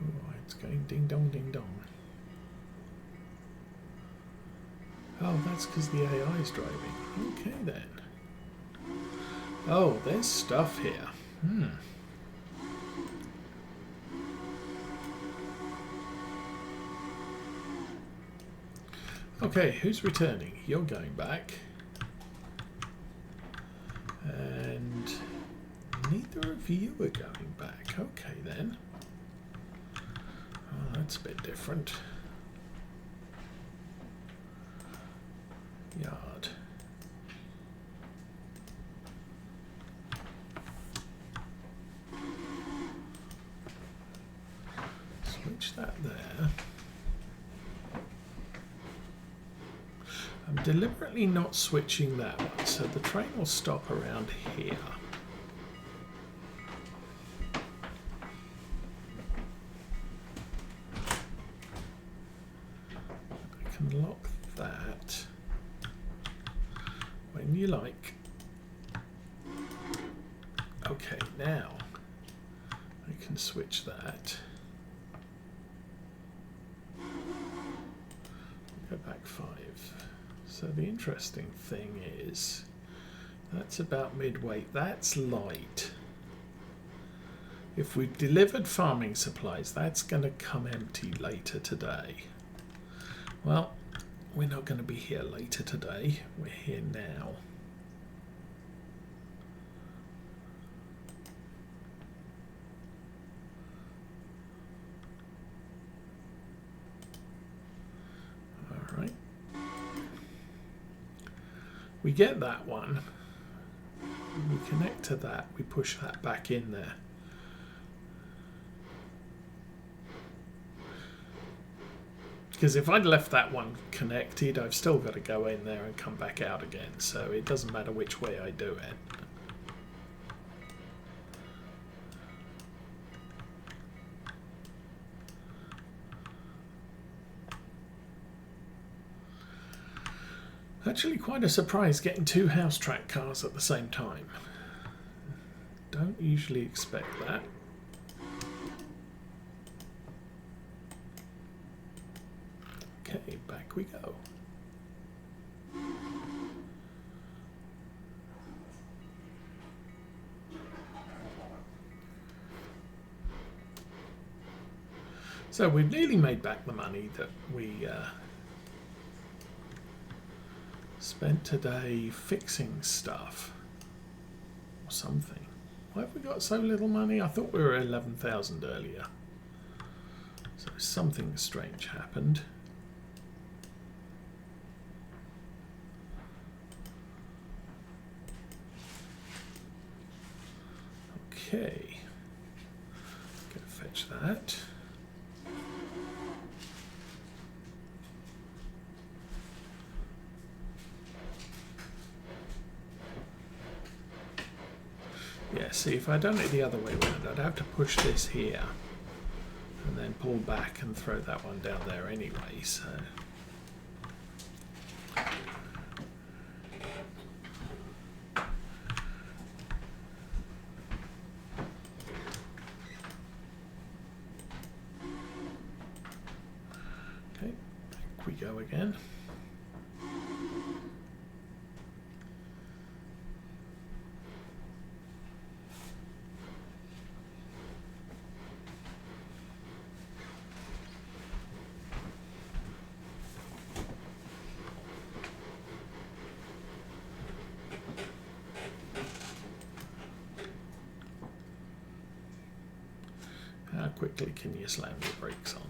Oh, it's going ding dong ding dong. Oh, that's because the AI is driving. Okay then. Oh, there's stuff here. Okay, who's returning? You're going back. And neither of you are going back. Okay then. Oh, that's a bit different. Yard. Switch that there. I'm deliberately not switching that one, so the train will stop around here. I can lock that when you like. Okay, now I can switch that. Go back 5. So the interesting thing is, that's about midweight. That's light. If we've delivered farming supplies, that's going to come empty later today. Well, we're not going to be here later today. We're here now. All right. We get that one, we connect to that, we push that back in there. Because if I'd left that one connected, I've still got to go in there and come back out again, so it doesn't matter which way I do it. Actually quite a surprise getting 2 house track cars at the same time. Don't usually expect that. Okay, back we go. So we've nearly made back the money that we spent today fixing stuff or something. Why have we got so little money? I thought we were 11,000 earlier. So something strange happened. Okay. Go fetch that. Yeah, see, if I'd done it the other way around, I'd have to push this here and then pull back and throw that one down there anyway, so... Okay, back we go again. How quickly can you slam your brakes on?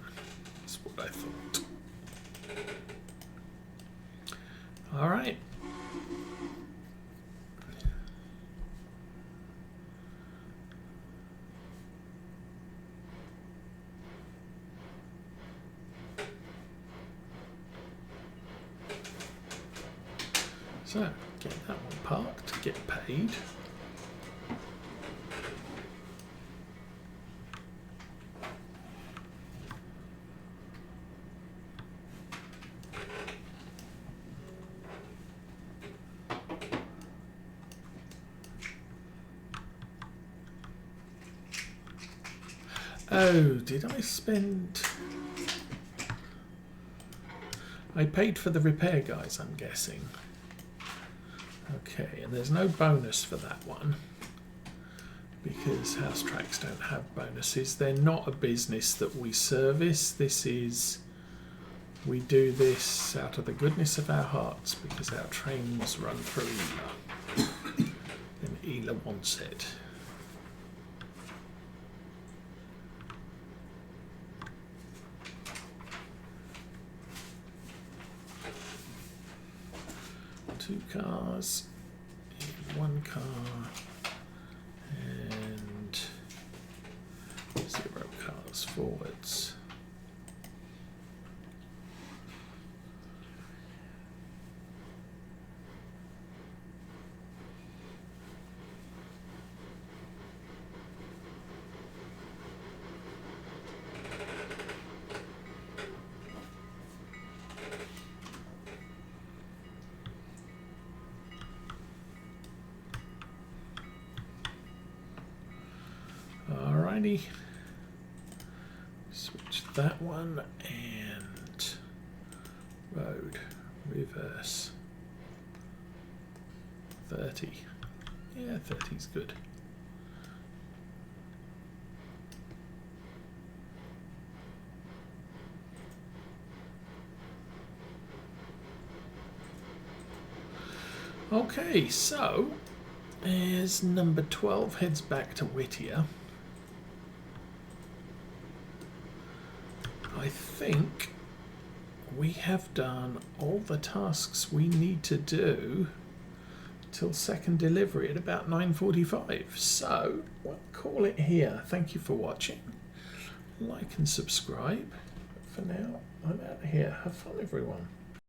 That's what I thought. All right. So, get that one parked, get paid. Oh, did I spend... I paid for the repair guys, I'm guessing. Okay, and there's no bonus for that one because house tracks don't have bonuses. They're not a business that we service. This is... we do this out of the goodness of our hearts because our trains run through Ela. And Ela wants it. Two cars in one car and 0 cars forwards. Alrighty, switch that one and road, reverse, 30, yeah 30's good. Okay, so as number 12 heads back to Whittier, I think we have done all the tasks we need to do till second delivery at about 9:45. So we'll call it here. Thank you for watching. Like and subscribe. But for now, I'm out of here. Have fun, everyone.